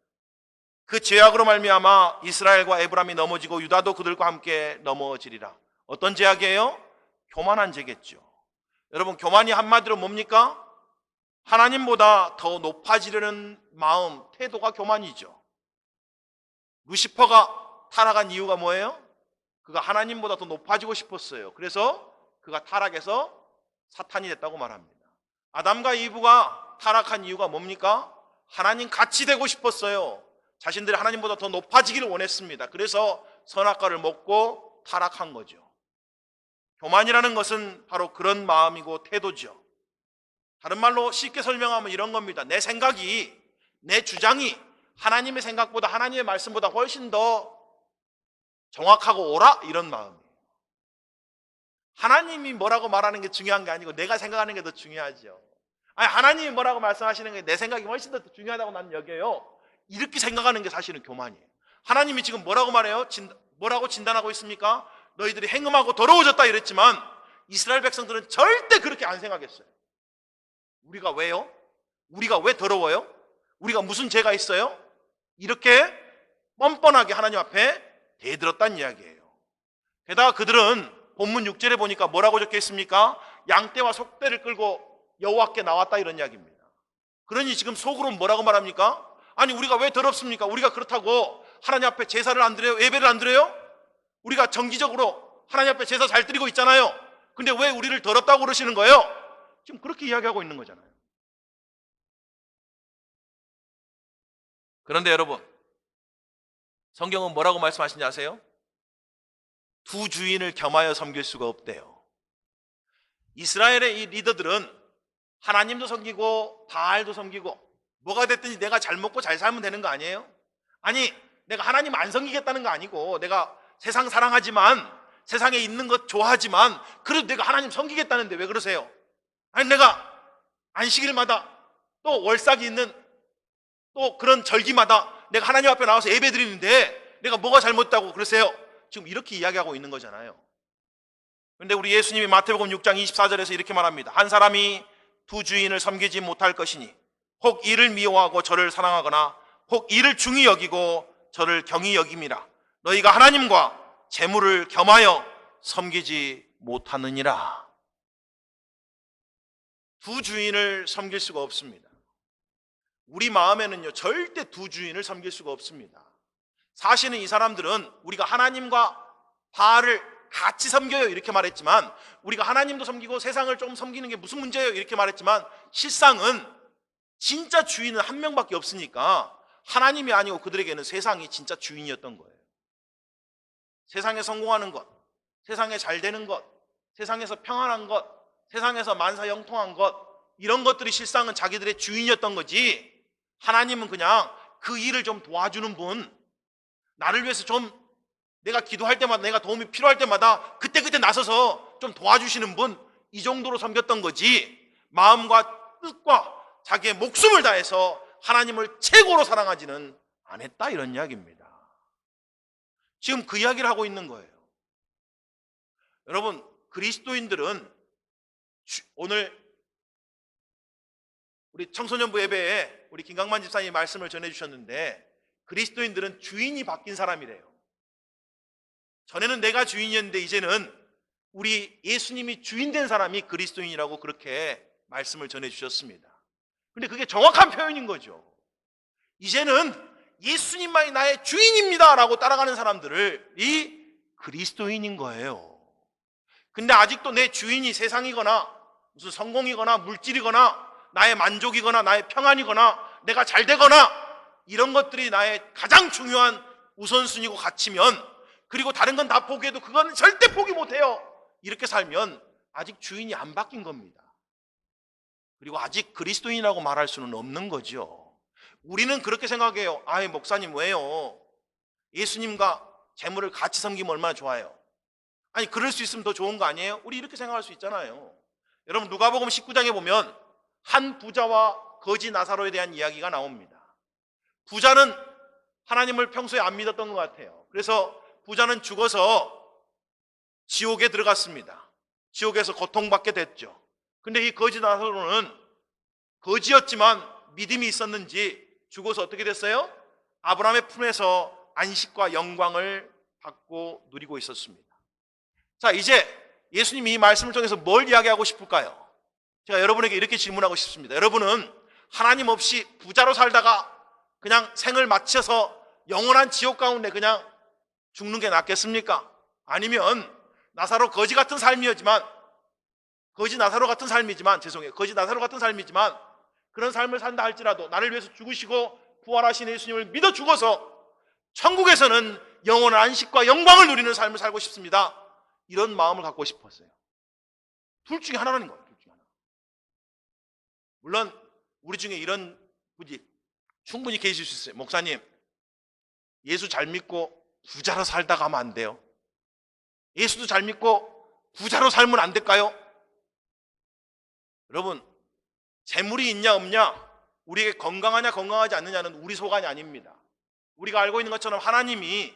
그 죄악으로 말미암아 이스라엘과 에브라임이 넘어지고 유다도 그들과 함께 넘어지리라. 어떤 죄악이에요? 교만한 죄겠죠. 여러분, 교만이 한마디로 뭡니까? 하나님보다 더 높아지려는 마음, 태도가 교만이죠. 루시퍼가 타락한 이유가 뭐예요? 그가 하나님보다 더 높아지고 싶었어요. 그래서 그가 타락해서 사탄이 됐다고 말합니다. 아담과 이브가 타락한 이유가 뭡니까? 하나님 같이 되고 싶었어요. 자신들이 하나님보다 더 높아지기를 원했습니다. 그래서 선악과를 먹고 타락한 거죠. 교만이라는 것은 바로 그런 마음이고 태도죠. 다른 말로 쉽게 설명하면 이런 겁니다. 내 생각이, 내 주장이 하나님의 생각보다, 하나님의 말씀보다 훨씬 더 정확하고 옳아? 이런 마음이에요. 하나님이 뭐라고 말하는 게 중요한 게 아니고 내가 생각하는 게 더 중요하죠. 아니, 하나님이 뭐라고 말씀하시는 게 내 생각이 훨씬 더 중요하다고 나는 여겨요. 이렇게 생각하는 게 사실은 교만이에요. 하나님이 지금 뭐라고 말해요? 뭐라고 진단하고 있습니까? 너희들이 행음하고 더러워졌다 이랬지만 이스라엘 백성들은 절대 그렇게 안 생각했어요. 우리가 왜요? 우리가 왜 더러워요? 우리가 무슨 죄가 있어요? 이렇게 뻔뻔하게 하나님 앞에 대들었다는 이야기예요. 게다가 그들은 본문 6절에 보니까 뭐라고 적혀 있습니까? 양떼와 속떼를 끌고 여호와께 나왔다 이런 이야기입니다. 그러니 지금 속으로는 뭐라고 말합니까? 아니, 우리가 왜 더럽습니까? 우리가 그렇다고 하나님 앞에 제사를 안 드려요? 예배를 안 드려요? 우리가 정기적으로 하나님 앞에 제사 잘 드리고 있잖아요. 근데 왜 우리를 더럽다고 그러시는 거예요? 지금 그렇게 이야기하고 있는 거잖아요. 그런데 여러분, 성경은 뭐라고 말씀하시는지 아세요? 두 주인을 겸하여 섬길 수가 없대요. 이스라엘의 이 리더들은 하나님도 섬기고 바알도 섬기고 뭐가 됐든지 내가 잘 먹고 잘 살면 되는 거 아니에요? 아니, 내가 하나님 안 섬기겠다는 거 아니고 내가 세상 사랑하지만 세상에 있는 것 좋아하지만 그래도 내가 하나님 섬기겠다는데 왜 그러세요? 아니, 내가 안식일마다 또 월삭이 있는 또 그런 절기마다 내가 하나님 앞에 나와서 예배 드리는데 내가 뭐가 잘못됐다고 그러세요? 지금 이렇게 이야기하고 있는 거잖아요. 그런데 우리 예수님이 마태복음 6장 24절에서 이렇게 말합니다. 한 사람이 두 주인을 섬기지 못할 것이니 혹 이를 미워하고 저를 사랑하거나 혹 이를 중히 여기고 저를 경히 여김이라. 너희가 하나님과 재물을 겸하여 섬기지 못하느니라. 두 주인을 섬길 수가 없습니다. 우리 마음에는요, 절대 두 주인을 섬길 수가 없습니다. 사실은 이 사람들은 우리가 하나님과 바알을 같이 섬겨요 이렇게 말했지만, 우리가 하나님도 섬기고 세상을 좀 섬기는 게 무슨 문제예요 이렇게 말했지만, 실상은 진짜 주인은 한 명밖에 없으니까 하나님이 아니고 그들에게는 세상이 진짜 주인이었던 거예요. 세상에 성공하는 것, 세상에 잘 되는 것, 세상에서 평안한 것, 세상에서 만사형통한 것, 이런 것들이 실상은 자기들의 주인이었던 거지, 하나님은 그냥 그 일을 좀 도와주는 분, 나를 위해서 좀 내가 기도할 때마다, 내가 도움이 필요할 때마다 그때그때 나서서 좀 도와주시는 분, 이 정도로 섬겼던 거지, 마음과 뜻과 자기의 목숨을 다해서 하나님을 최고로 사랑하지는 않았다 이런 이야기입니다. 지금 그 이야기를 하고 있는 거예요. 여러분, 그리스도인들은 오늘 우리 청소년부 예배에 우리 김강만 집사님이 말씀을 전해주셨는데, 그리스도인들은 주인이 바뀐 사람이래요. 전에는 내가 주인이었는데 이제는 우리 예수님이 주인 된 사람이 그리스도인이라고 그렇게 말씀을 전해주셨습니다. 근데 그게 정확한 표현인 거죠. 이제는 예수님만이 나의 주인입니다 라고 따라가는 사람들이 그리스도인인 거예요. 근데 아직도 내 주인이 세상이거나 무슨 성공이거나 물질이거나 나의 만족이거나 나의 평안이거나 내가 잘 되거나 이런 것들이 나의 가장 중요한 우선순위고 가치면, 그리고 다른 건 다 포기해도 그건 절대 포기 못해요, 이렇게 살면 아직 주인이 안 바뀐 겁니다. 그리고 아직 그리스도인이라고 말할 수는 없는 거죠. 우리는 그렇게 생각해요. 아이, 목사님 왜요? 예수님과 재물을 같이 섬기면 얼마나 좋아요. 아니, 그럴 수 있으면 더 좋은 거 아니에요? 우리 이렇게 생각할 수 있잖아요. 여러분, 누가복음 19장에 보면 한 부자와 거지 나사로에 대한 이야기가 나옵니다. 부자는 하나님을 평소에 안 믿었던 것 같아요. 그래서 부자는 죽어서 지옥에 들어갔습니다. 지옥에서 고통받게 됐죠. 근데 이 거지 나사로는 거지였지만 믿음이 있었는지 죽어서 어떻게 됐어요? 아브라함의 품에서 안식과 영광을 받고 누리고 있었습니다. 자, 이제 예수님이 이 말씀을 통해서 뭘 이야기하고 싶을까요? 제가 여러분에게 이렇게 질문하고 싶습니다. 여러분은 하나님 없이 부자로 살다가 그냥 생을 마쳐서 영원한 지옥 가운데 그냥 죽는 게 낫겠습니까? 아니면 나사로 거지 나사로 같은 삶이지만 그런 삶을 산다 할지라도 나를 위해서 죽으시고 부활하신 예수님을 믿어 죽어서 천국에서는 영원한 안식과 영광을 누리는 삶을 살고 싶습니다. 이런 마음을 갖고 싶었어요. 둘 중에 하나라는 거예요. 둘 중에 하나. 물론 우리 중에 이런 분이 충분히 계실 수 있어요. 목사님, 예수 잘 믿고 부자로 살다가 하면 안 돼요. 예수도 잘 믿고 부자로 살면 안 될까요? 여러분, 재물이 있냐 없냐, 우리에게 건강하냐 건강하지 않느냐는 우리 소관이 아닙니다. 우리가 알고 있는 것처럼 하나님이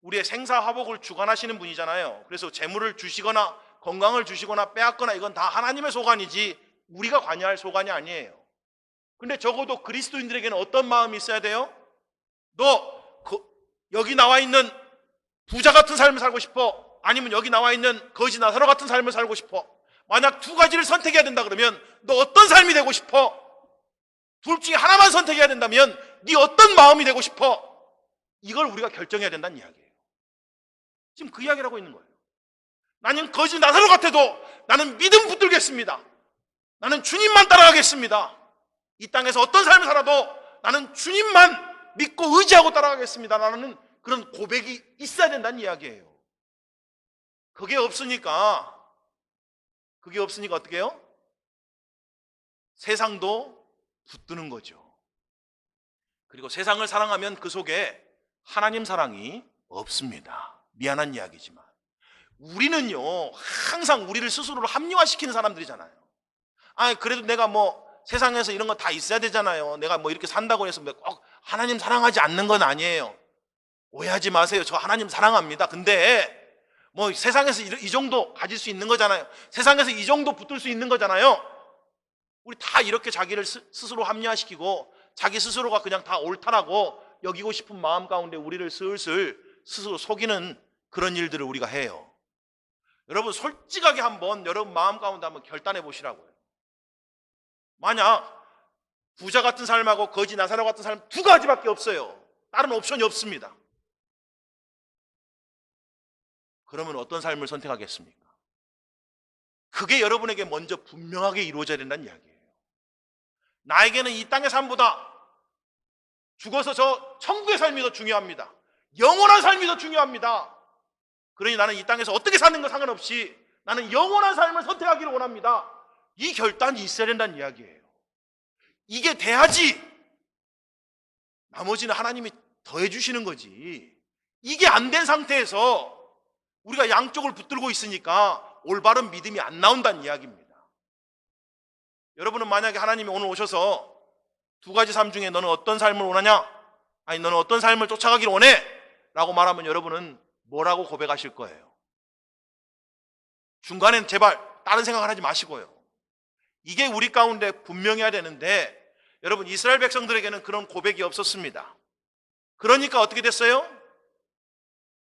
우리의 생사화복을 주관하시는 분이잖아요. 그래서 재물을 주시거나 건강을 주시거나 빼앗거나 이건 다 하나님의 소관이지 우리가 관여할 소관이 아니에요. 근데 적어도 그리스도인들에게는 어떤 마음이 있어야 돼요? 여기 나와 있는 부자 같은 삶을 살고 싶어? 아니면 여기 나와 있는 거지 나사로 같은 삶을 살고 싶어? 만약 두 가지를 선택해야 된다 그러면 너 어떤 삶이 되고 싶어? 둘 중에 하나만 선택해야 된다면 네 어떤 마음이 되고 싶어? 이걸 우리가 결정해야 된다는 이야기예요. 지금 그 이야기를 하고 있는 거예요. 나는 거지 나사로 같아도 나는 믿음 붙들겠습니다. 나는 주님만 따라가겠습니다. 이 땅에서 어떤 삶을 살아도 나는 주님만 믿고 의지하고 따라가겠습니다. 라는 그런 고백이 있어야 된다는 이야기예요. 그게 없으니까 어떻게 해요? 세상도 붙드는 거죠. 그리고 세상을 사랑하면 그 속에 하나님 사랑이 없습니다. 미안한 이야기지만 우리는요 항상 우리를 스스로를 합리화시키는 사람들이잖아요. 그래도 내가 세상에서 이런 거 다 있어야 되잖아요. 내가 이렇게 산다고 해서 꼭 하나님 사랑하지 않는 건 아니에요. 오해하지 마세요. 저 하나님 사랑합니다. 근데 세상에서 이 정도 가질 수 있는 거잖아요. 세상에서 이 정도 붙들 수 있는 거잖아요. 우리 다 이렇게 자기를 스스로 합리화시키고 자기 스스로가 그냥 다 옳다라고 여기고 싶은 마음 가운데 우리를 슬슬 스스로 속이는 그런 일들을 우리가 해요. 여러분 솔직하게 한번 여러분 마음 가운데 한번 결단해 보시라고요. 만약 부자 같은 삶하고 거지 나사로 같은 삶 두 가지밖에 없어요. 다른 옵션이 없습니다. 그러면 어떤 삶을 선택하겠습니까? 그게 여러분에게 먼저 분명하게 이루어져야 된다는 이야기예요. 나에게는 이 땅의 삶보다 죽어서 저 천국의 삶이 더 중요합니다. 영원한 삶이 더 중요합니다. 그러니 나는 이 땅에서 어떻게 사는 건 상관없이 나는 영원한 삶을 선택하기를 원합니다. 이 결단이 있어야 된다는 이야기예요. 이게 돼야지 나머지는 하나님이 더해 주시는 거지. 이게 안 된 상태에서 우리가 양쪽을 붙들고 있으니까 올바른 믿음이 안 나온다는 이야기입니다. 여러분은 만약에 하나님이 오늘 오셔서 두 가지 삶 중에 너는 어떤 삶을 원하냐? 아니 너는 어떤 삶을 쫓아가기를 원해? 라고 말하면 여러분은 뭐라고 고백하실 거예요? 중간엔 제발 다른 생각을 하지 마시고요. 이게 우리 가운데 분명해야 되는데 여러분 이스라엘 백성들에게는 그런 고백이 없었습니다. 그러니까 어떻게 됐어요?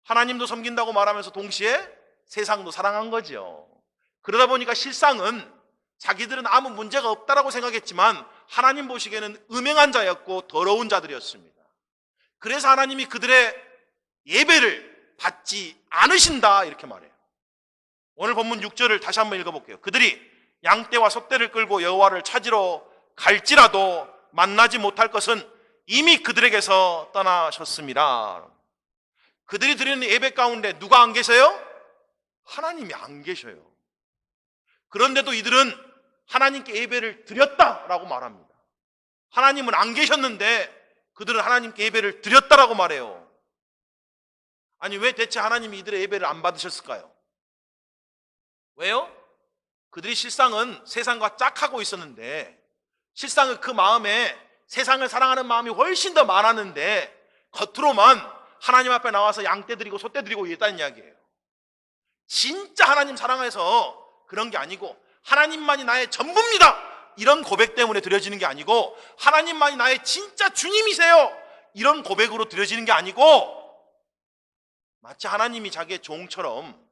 하나님도 섬긴다고 말하면서 동시에 세상도 사랑한 거죠. 그러다 보니까 실상은 자기들은 아무 문제가 없다라고 생각했지만 하나님 보시기에는 음행한 자였고 더러운 자들이었습니다. 그래서 하나님이 그들의 예배를 받지 않으신다 이렇게 말해요. 오늘 본문 6절을 다시 한번 읽어볼게요. 그들이 양떼와 소떼를 끌고 여호와를 찾으러 갈지라도 만나지 못할 것은 이미 그들에게서 떠나셨습니다. 그들이 드리는 예배 가운데 누가 안 계세요? 하나님이 안 계셔요. 그런데도 이들은 하나님께 예배를 드렸다라고 말합니다. 하나님은 안 계셨는데 그들은 하나님께 예배를 드렸다라고 말해요. 아니 왜 대체 하나님이 이들의 예배를 안 받으셨을까요? 왜요? 그들이 실상은 세상과 짝하고 있었는데 실상은 그 마음에 세상을 사랑하는 마음이 훨씬 더 많았는데 겉으로만 하나님 앞에 나와서 양떼 드리고 소떼 드리고 이랬다는 이야기예요. 진짜 하나님 사랑해서 그런 게 아니고 하나님만이 나의 전부입니다 이런 고백 때문에 드려지는 게 아니고 하나님만이 나의 진짜 주님이세요 이런 고백으로 드려지는 게 아니고 마치 하나님이 자기의 종처럼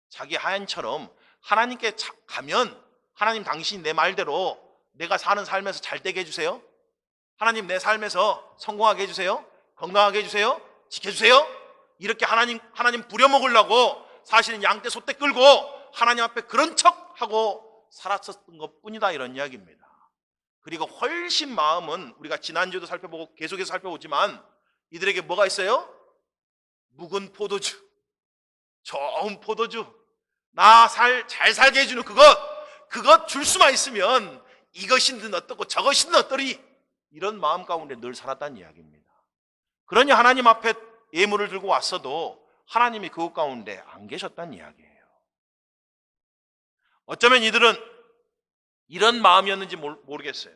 자기 하얀처럼 하나님께 가면 하나님 당신이 내 말대로 내가 사는 삶에서 잘 되게 해주세요. 하나님 내 삶에서 성공하게 해주세요. 건강하게 해주세요. 지켜주세요. 이렇게 하나님 부려먹으려고 사실은 양떼 소떼 끌고 하나님 앞에 그런 척하고 살았었던 것뿐이다 이런 이야기입니다. 그리고 훨씬 마음은 우리가 지난주에도 살펴보고 계속해서 살펴보지만 이들에게 뭐가 있어요? 묵은 포도주, 좋은 포도주, 나 잘 살게 해주는 그것 줄 수만 있으면 이것이든 어떻고 저것이든 어떠리 이런 마음 가운데 늘 살았다는 이야기입니다. 그러니 하나님 앞에 예물을 들고 왔어도 하나님이 그것 가운데 안 계셨다는 이야기예요. 어쩌면 이들은 이런 마음이었는지 모르겠어요.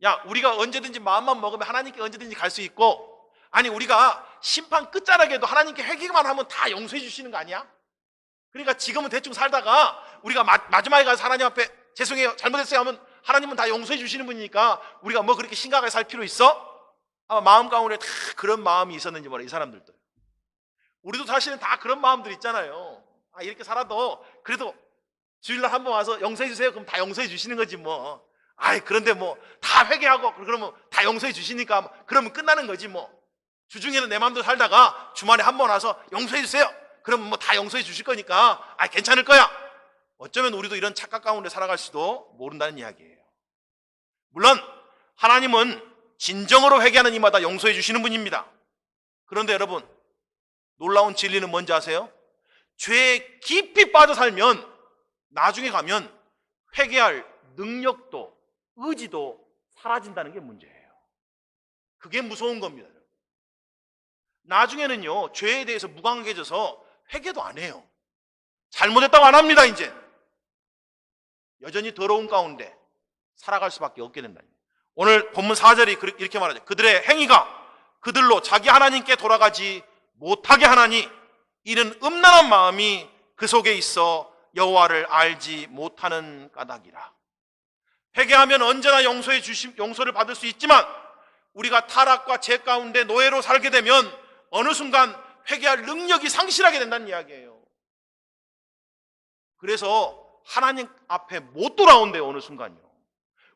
야, 우리가 언제든지 마음만 먹으면 하나님께 언제든지 갈 수 있고, 아니 우리가 심판 끝자락에도 하나님께 회개만 하면 다 용서해 주시는 거 아니야? 그러니까 지금은 대충 살다가 우리가 마지막에 가서 하나님 앞에 죄송해요 잘못했어요 하면 하나님은 다 용서해 주시는 분이니까 우리가 뭐 그렇게 심각하게 살 필요 있어? 아마 마음 가운데 다 그런 마음이 있었는지 몰라요. 이 사람들도. 우리도 사실은 다 그런 마음들 있잖아요. 아, 이렇게 살아도 그래도 주일날 한번 와서 용서해 주세요 그럼 다 용서해 주시는 거지 뭐. 아이 그런데 뭐 다 회개하고 그러면 다 용서해 주시니까 그러면 끝나는 거지 뭐. 주중에는 내 마음대로 살다가 주말에 한 번 와서 용서해 주세요 그러면 뭐 다 용서해 주실 거니까 아 괜찮을 거야. 어쩌면 우리도 이런 착각 가운데 살아갈지도 모른다는 이야기예요. 물론 하나님은 진정으로 회개하는 이마다 용서해 주시는 분입니다. 그런데 여러분 놀라운 진리는 뭔지 아세요? 죄에 깊이 빠져 살면 나중에 가면 회개할 능력도 의지도 사라진다는 게 문제예요. 그게 무서운 겁니다. 나중에는요 죄에 대해서 무감각해져서 회개도 안 해요. 잘못했다고 안 합니다. 이제 여전히 더러운 가운데 살아갈 수밖에 없게 된다. 오늘 본문 4절이 이렇게 말하죠. 그들의 행위가 그들로 자기 하나님께 돌아가지 못하게 하나니 이는 음란한 마음이 그 속에 있어 여호와를 알지 못하는 까닭이라. 회개하면 언제나 용서를 받을 수 있지만 우리가 타락과 죄 가운데 노예로 살게 되면 어느 순간 회개할 능력이 상실하게 된다는 이야기예요. 그래서 하나님 앞에 못 돌아온대요. 어느 순간요.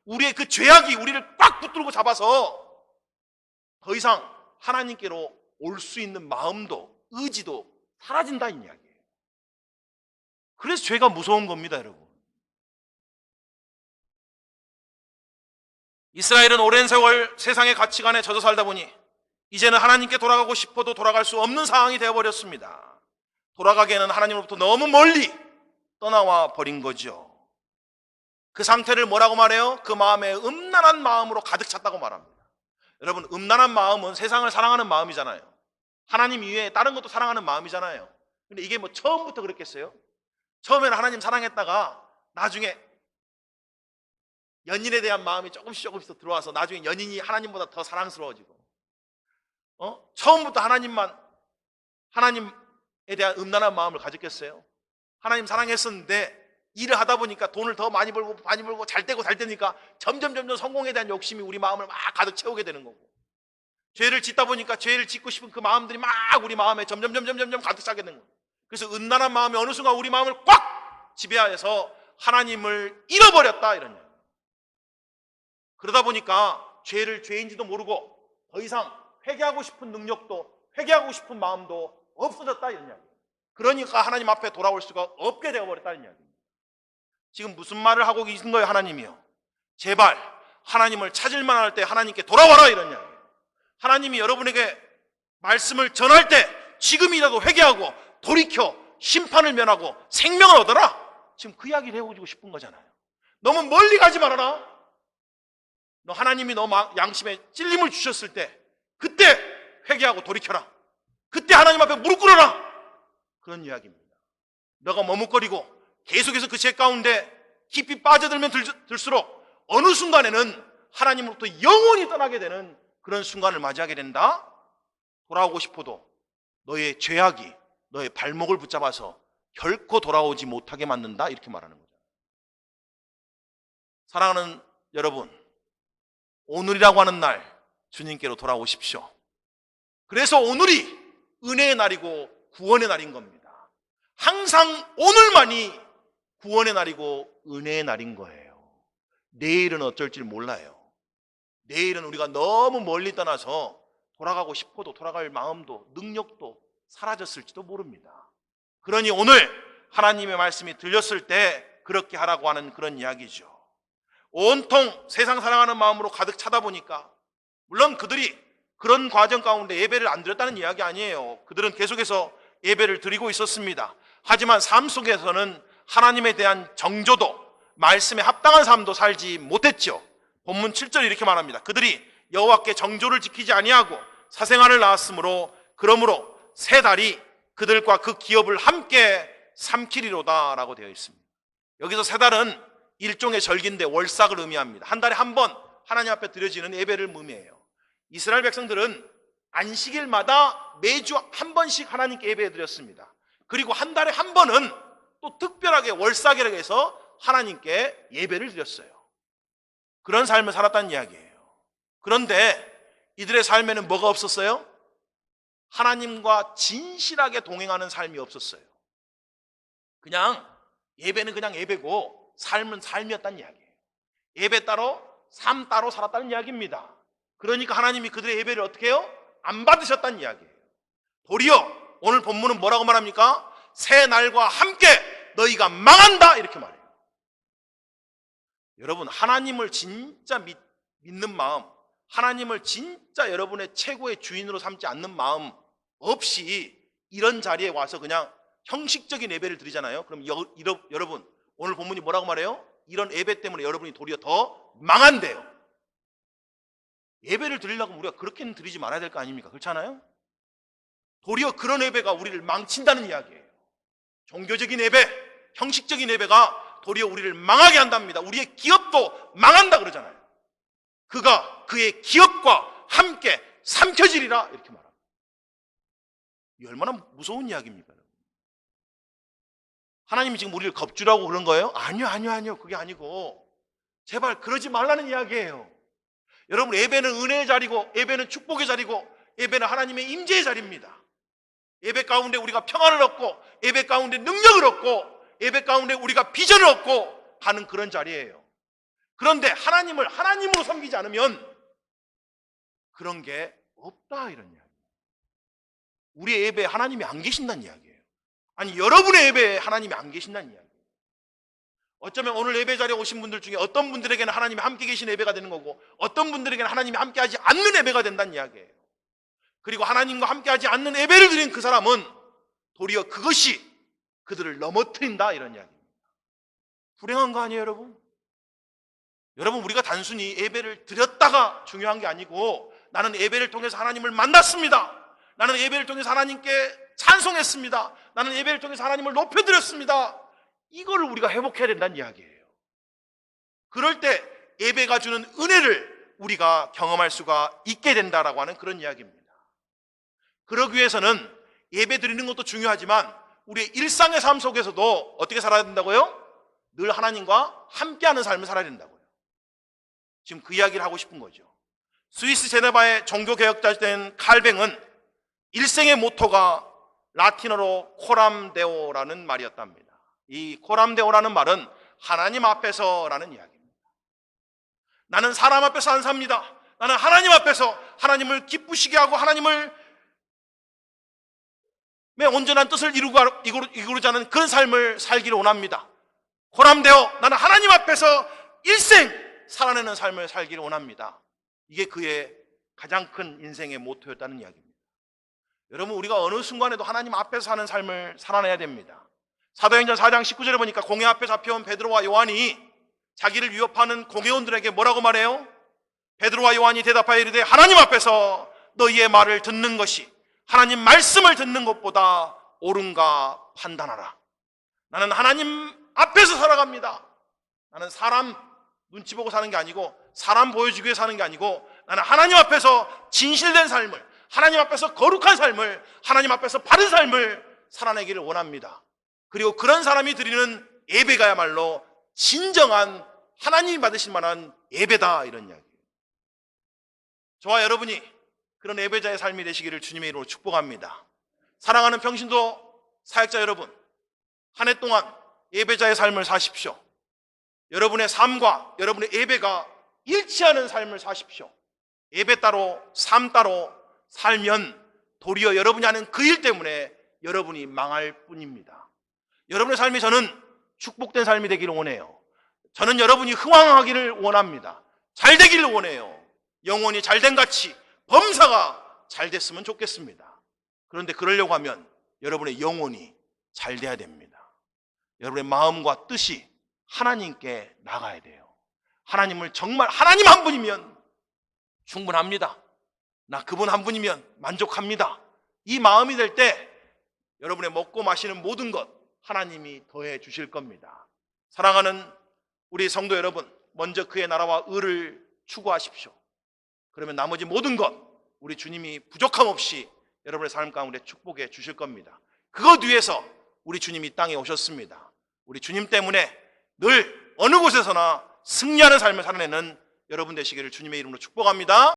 우리의 그 죄악이 우리를 꽉 붙들고 잡아서 더 이상 하나님께로 올 수 있는 마음도 의지도 사라진다는 이야기예요. 그래서 죄가 무서운 겁니다, 여러분. 이스라엘은 오랜 세월 세상의 가치관에 젖어 살다 보니 이제는 하나님께 돌아가고 싶어도 돌아갈 수 없는 상황이 되어버렸습니다. 돌아가기에는 하나님으로부터 너무 멀리 떠나와 버린 거죠. 그 상태를 뭐라고 말해요? 그 마음에 음란한 마음으로 가득 찼다고 말합니다. 여러분, 음란한 마음은 세상을 사랑하는 마음이잖아요. 하나님 이외에 다른 것도 사랑하는 마음이잖아요. 근데 이게 뭐 처음부터 그랬겠어요? 처음에는 하나님 사랑했다가 나중에 연인에 대한 마음이 조금씩 들어와서 나중에 연인이 하나님보다 더 사랑스러워지고, 처음부터 하나님에 대한 음란한 마음을 가졌겠어요? 하나님 사랑했었는데 일을 하다 보니까 돈을 더 많이 벌고 잘 되니까 점점 성공에 대한 욕심이 우리 마음을 막 가득 채우게 되는 거고, 죄를 짓다 보니까 죄를 짓고 싶은 그 마음들이 막 우리 마음에 점점 가득 차게 되는 거고, 그래서 음란한 마음이 어느 순간 우리 마음을 꽉 지배하여서 하나님을 잃어버렸다 이런 얘기예요. 그러다 보니까 죄를 죄인지도 모르고 더 이상 회개하고 싶은 능력도 회개하고 싶은 마음도 없어졌다 이런 이야기예요. 그러니까 하나님 앞에 돌아올 수가 없게 되어버렸다는 이야기입니다. 지금 무슨 말을 하고 계신 거예요? 하나님이요, 제발 하나님을 찾을 만할 때 하나님께 돌아와라 이런 이야기예요. 하나님이 여러분에게 말씀을 전할 때 지금이라도 회개하고 돌이켜 심판을 면하고 생명을 얻어라, 지금 그 이야기를 해주고 싶은 거잖아요. 너무 멀리 가지 말아라. 너 하나님이 너 양심에 찔림을 주셨을 때 그때 회개하고 돌이켜라. 그때 하나님 앞에 무릎 꿇어라. 그런 이야기입니다. 너가 머뭇거리고 계속해서 그 죄 가운데 깊이 빠져들면 들수록 어느 순간에는 하나님으로부터 영원히 떠나게 되는 그런 순간을 맞이하게 된다. 돌아오고 싶어도 너의 죄악이 너의 발목을 붙잡아서 결코 돌아오지 못하게 만든다 이렇게 말하는 거죠. 사랑하는 여러분, 오늘이라고 하는 날 주님께로 돌아오십시오. 그래서 오늘이 은혜의 날이고 구원의 날인 겁니다. 항상 오늘만이 구원의 날이고 은혜의 날인 거예요. 내일은 어쩔지 몰라요. 내일은 우리가 너무 멀리 떠나서 돌아가고 싶어도 돌아갈 마음도 능력도 사라졌을지도 모릅니다. 그러니 오늘 하나님의 말씀이 들렸을 때 그렇게 하라고 하는 그런 이야기죠. 온통 세상 사랑하는 마음으로 가득 차다 보니까, 물론 그들이 그런 과정 가운데 예배를 안 드렸다는 이야기 아니에요. 그들은 계속해서 예배를 드리고 있었습니다. 하지만 삶 속에서는 하나님에 대한 정조도, 말씀에 합당한 삶도 살지 못했죠. 본문 7절 이렇게 말합니다. 그들이 여호와께 정조를 지키지 아니하고 사생활을 낳았으므로 그러므로 세 달이 그들과 그 기업을 함께 삼키리로다 라고 되어 있습니다. 여기서 세 달은 일종의 절기인데 월삭을 의미합니다. 한 달에 한 번 하나님 앞에 드려지는 예배를 의미해요. 이스라엘 백성들은 안식일마다 매주 한 번씩 하나님께 예배 드렸습니다. 그리고 한 달에 한 번은 또 특별하게 월삭이라고 해서 하나님께 예배를 드렸어요. 그런 삶을 살았다는 이야기예요. 그런데 이들의 삶에는 뭐가 없었어요? 하나님과 진실하게 동행하는 삶이 없었어요. 그냥 예배는 그냥 예배고 삶은 삶이었다는 이야기예요. 예배 따로 삶 따로 살았다는 이야기입니다. 그러니까 하나님이 그들의 예배를 어떻게 해요? 안 받으셨다는 이야기예요. 도리어 오늘 본문은 뭐라고 말합니까? 새 날과 함께 너희가 망한다 이렇게 말해요. 여러분, 하나님을 진짜 믿는 마음, 하나님을 진짜 여러분의 최고의 주인으로 삼지 않는 마음 없이 이런 자리에 와서 그냥 형식적인 예배를 드리잖아요. 그럼 여러분, 오늘 본문이 뭐라고 말해요? 이런 예배 때문에 여러분이 도리어 더 망한대요. 예배를 드리려고 우리가 그렇게는 드리지 말아야 될 거 아닙니까? 그렇잖아요? 도리어 그런 예배가 우리를 망친다는 이야기예요. 종교적인 예배, 형식적인 예배가 도리어 우리를 망하게 한답니다. 우리의 기업도 망한다 그러잖아요. 그가 그의 기업과 함께 삼켜지리라 이렇게 말합니다. 이 얼마나 무서운 이야기입니까? 하나님이 지금 우리를 겁주라고 그런 거예요? 아니요. 그게 아니고 제발 그러지 말라는 이야기예요. 여러분, 예배는 은혜의 자리고 예배는 축복의 자리고 예배는 하나님의 임재의 자리입니다. 예배 가운데 우리가 평안을 얻고 예배 가운데 능력을 얻고 예배 가운데 우리가 비전을 얻고 하는 그런 자리예요. 그런데 하나님을 하나님으로 섬기지 않으면 그런 게 없다 이런 이야기예요. 우리의 예배에 하나님이 안 계신다는 이야기예요. 아니, 여러분의 예배에 하나님이 안 계신다는 이야기예요. 어쩌면 오늘 예배 자리에 오신 분들 중에 어떤 분들에게는 하나님이 함께 계신 예배가 되는 거고 어떤 분들에게는 하나님이 함께 하지 않는 예배가 된다는 이야기예요. 그리고 하나님과 함께 하지 않는 예배를 드린 그 사람은 도리어 그것이 그들을 넘어뜨린다 이런 이야기입니다. 불행한 거 아니에요, 여러분? 여러분, 우리가 단순히 예배를 드렸다가 중요한 게 아니고 나는 예배를 통해서 하나님을 만났습니다. 나는 예배를 통해서 하나님께 찬송했습니다. 나는 예배를 통해서 하나님을 높여드렸습니다. 이걸 우리가 회복해야 된다는 이야기예요. 그럴 때 예배가 주는 은혜를 우리가 경험할 수가 있게 된다라고 하는 그런 이야기입니다. 그러기 위해서는 예배 드리는 것도 중요하지만 우리의 일상의 삶 속에서도 어떻게 살아야 된다고요? 늘 하나님과 함께하는 삶을 살아야 된다고요. 지금 그 이야기를 하고 싶은 거죠. 스위스 제네바의 종교개혁자된 칼뱅은 일생의 모토가 라틴어로 코람데오라는 말이었답니다. 이 코람데오라는 말은 하나님 앞에서라는 이야기입니다. 나는 사람 앞에서 안 삽니다. 나는 하나님 앞에서 하나님을 기쁘시게 하고 하나님을 온전한 뜻을 이루고자 하는 그런 삶을 살기를 원합니다. 코람데오, 나는 하나님 앞에서 일생 살아내는 삶을 살기를 원합니다. 이게 그의 가장 큰 인생의 모토였다는 이야기입니다. 여러분, 우리가 어느 순간에도 하나님 앞에서 사는 삶을 살아내야 됩니다. 사도행전 4장 19절에 보니까 공회 앞에 잡혀온 베드로와 요한이 자기를 위협하는 공회원들에게 뭐라고 말해요? 베드로와 요한이 대답하여 이르되 하나님 앞에서 너희의 말을 듣는 것이 하나님 말씀을 듣는 것보다 옳은가 판단하라. 나는 하나님 앞에서 살아갑니다. 나는 사람 눈치 보고 사는 게 아니고 사람 보여주기 위해 사는 게 아니고 나는 하나님 앞에서 진실된 삶을, 하나님 앞에서 거룩한 삶을, 하나님 앞에서 바른 삶을 살아내기를 원합니다. 그리고 그런 사람이 드리는 예배가야말로 진정한 하나님이 받으실 만한 예배다, 이런 이야기예요. 저와 여러분이 그런 예배자의 삶이 되시기를 주님의 이름으로 축복합니다. 사랑하는 평신도 사역자 여러분, 한 해 동안 예배자의 삶을 사십시오. 여러분의 삶과 여러분의 예배가 일치하는 삶을 사십시오. 예배 따로 삶 따로 살면 도리어 여러분이 하는 그 일 때문에 여러분이 망할 뿐입니다. 여러분의 삶이 저는 축복된 삶이 되기를 원해요. 저는 여러분이 흥왕하기를 원합니다. 잘 되기를 원해요. 영혼이 잘된 같이 범사가 잘 됐으면 좋겠습니다. 그런데 그러려고 하면 여러분의 영혼이 잘 돼야 됩니다. 여러분의 마음과 뜻이 하나님께 나가야 돼요. 하나님을 정말 하나님 한 분이면 충분합니다. 나 그분 한 분이면 만족합니다. 이 마음이 될 때 여러분의 먹고 마시는 모든 것 하나님이 더해 주실 겁니다. 사랑하는 우리 성도 여러분, 먼저 그의 나라와 의를 추구하십시오. 그러면 나머지 모든 것 우리 주님이 부족함 없이 여러분의 삶 가운데 축복해 주실 겁니다. 그것 위해서 우리 주님이 땅에 오셨습니다. 우리 주님 때문에 늘 어느 곳에서나 승리하는 삶을 살아내는 여러분 되시기를 주님의 이름으로 축복합니다.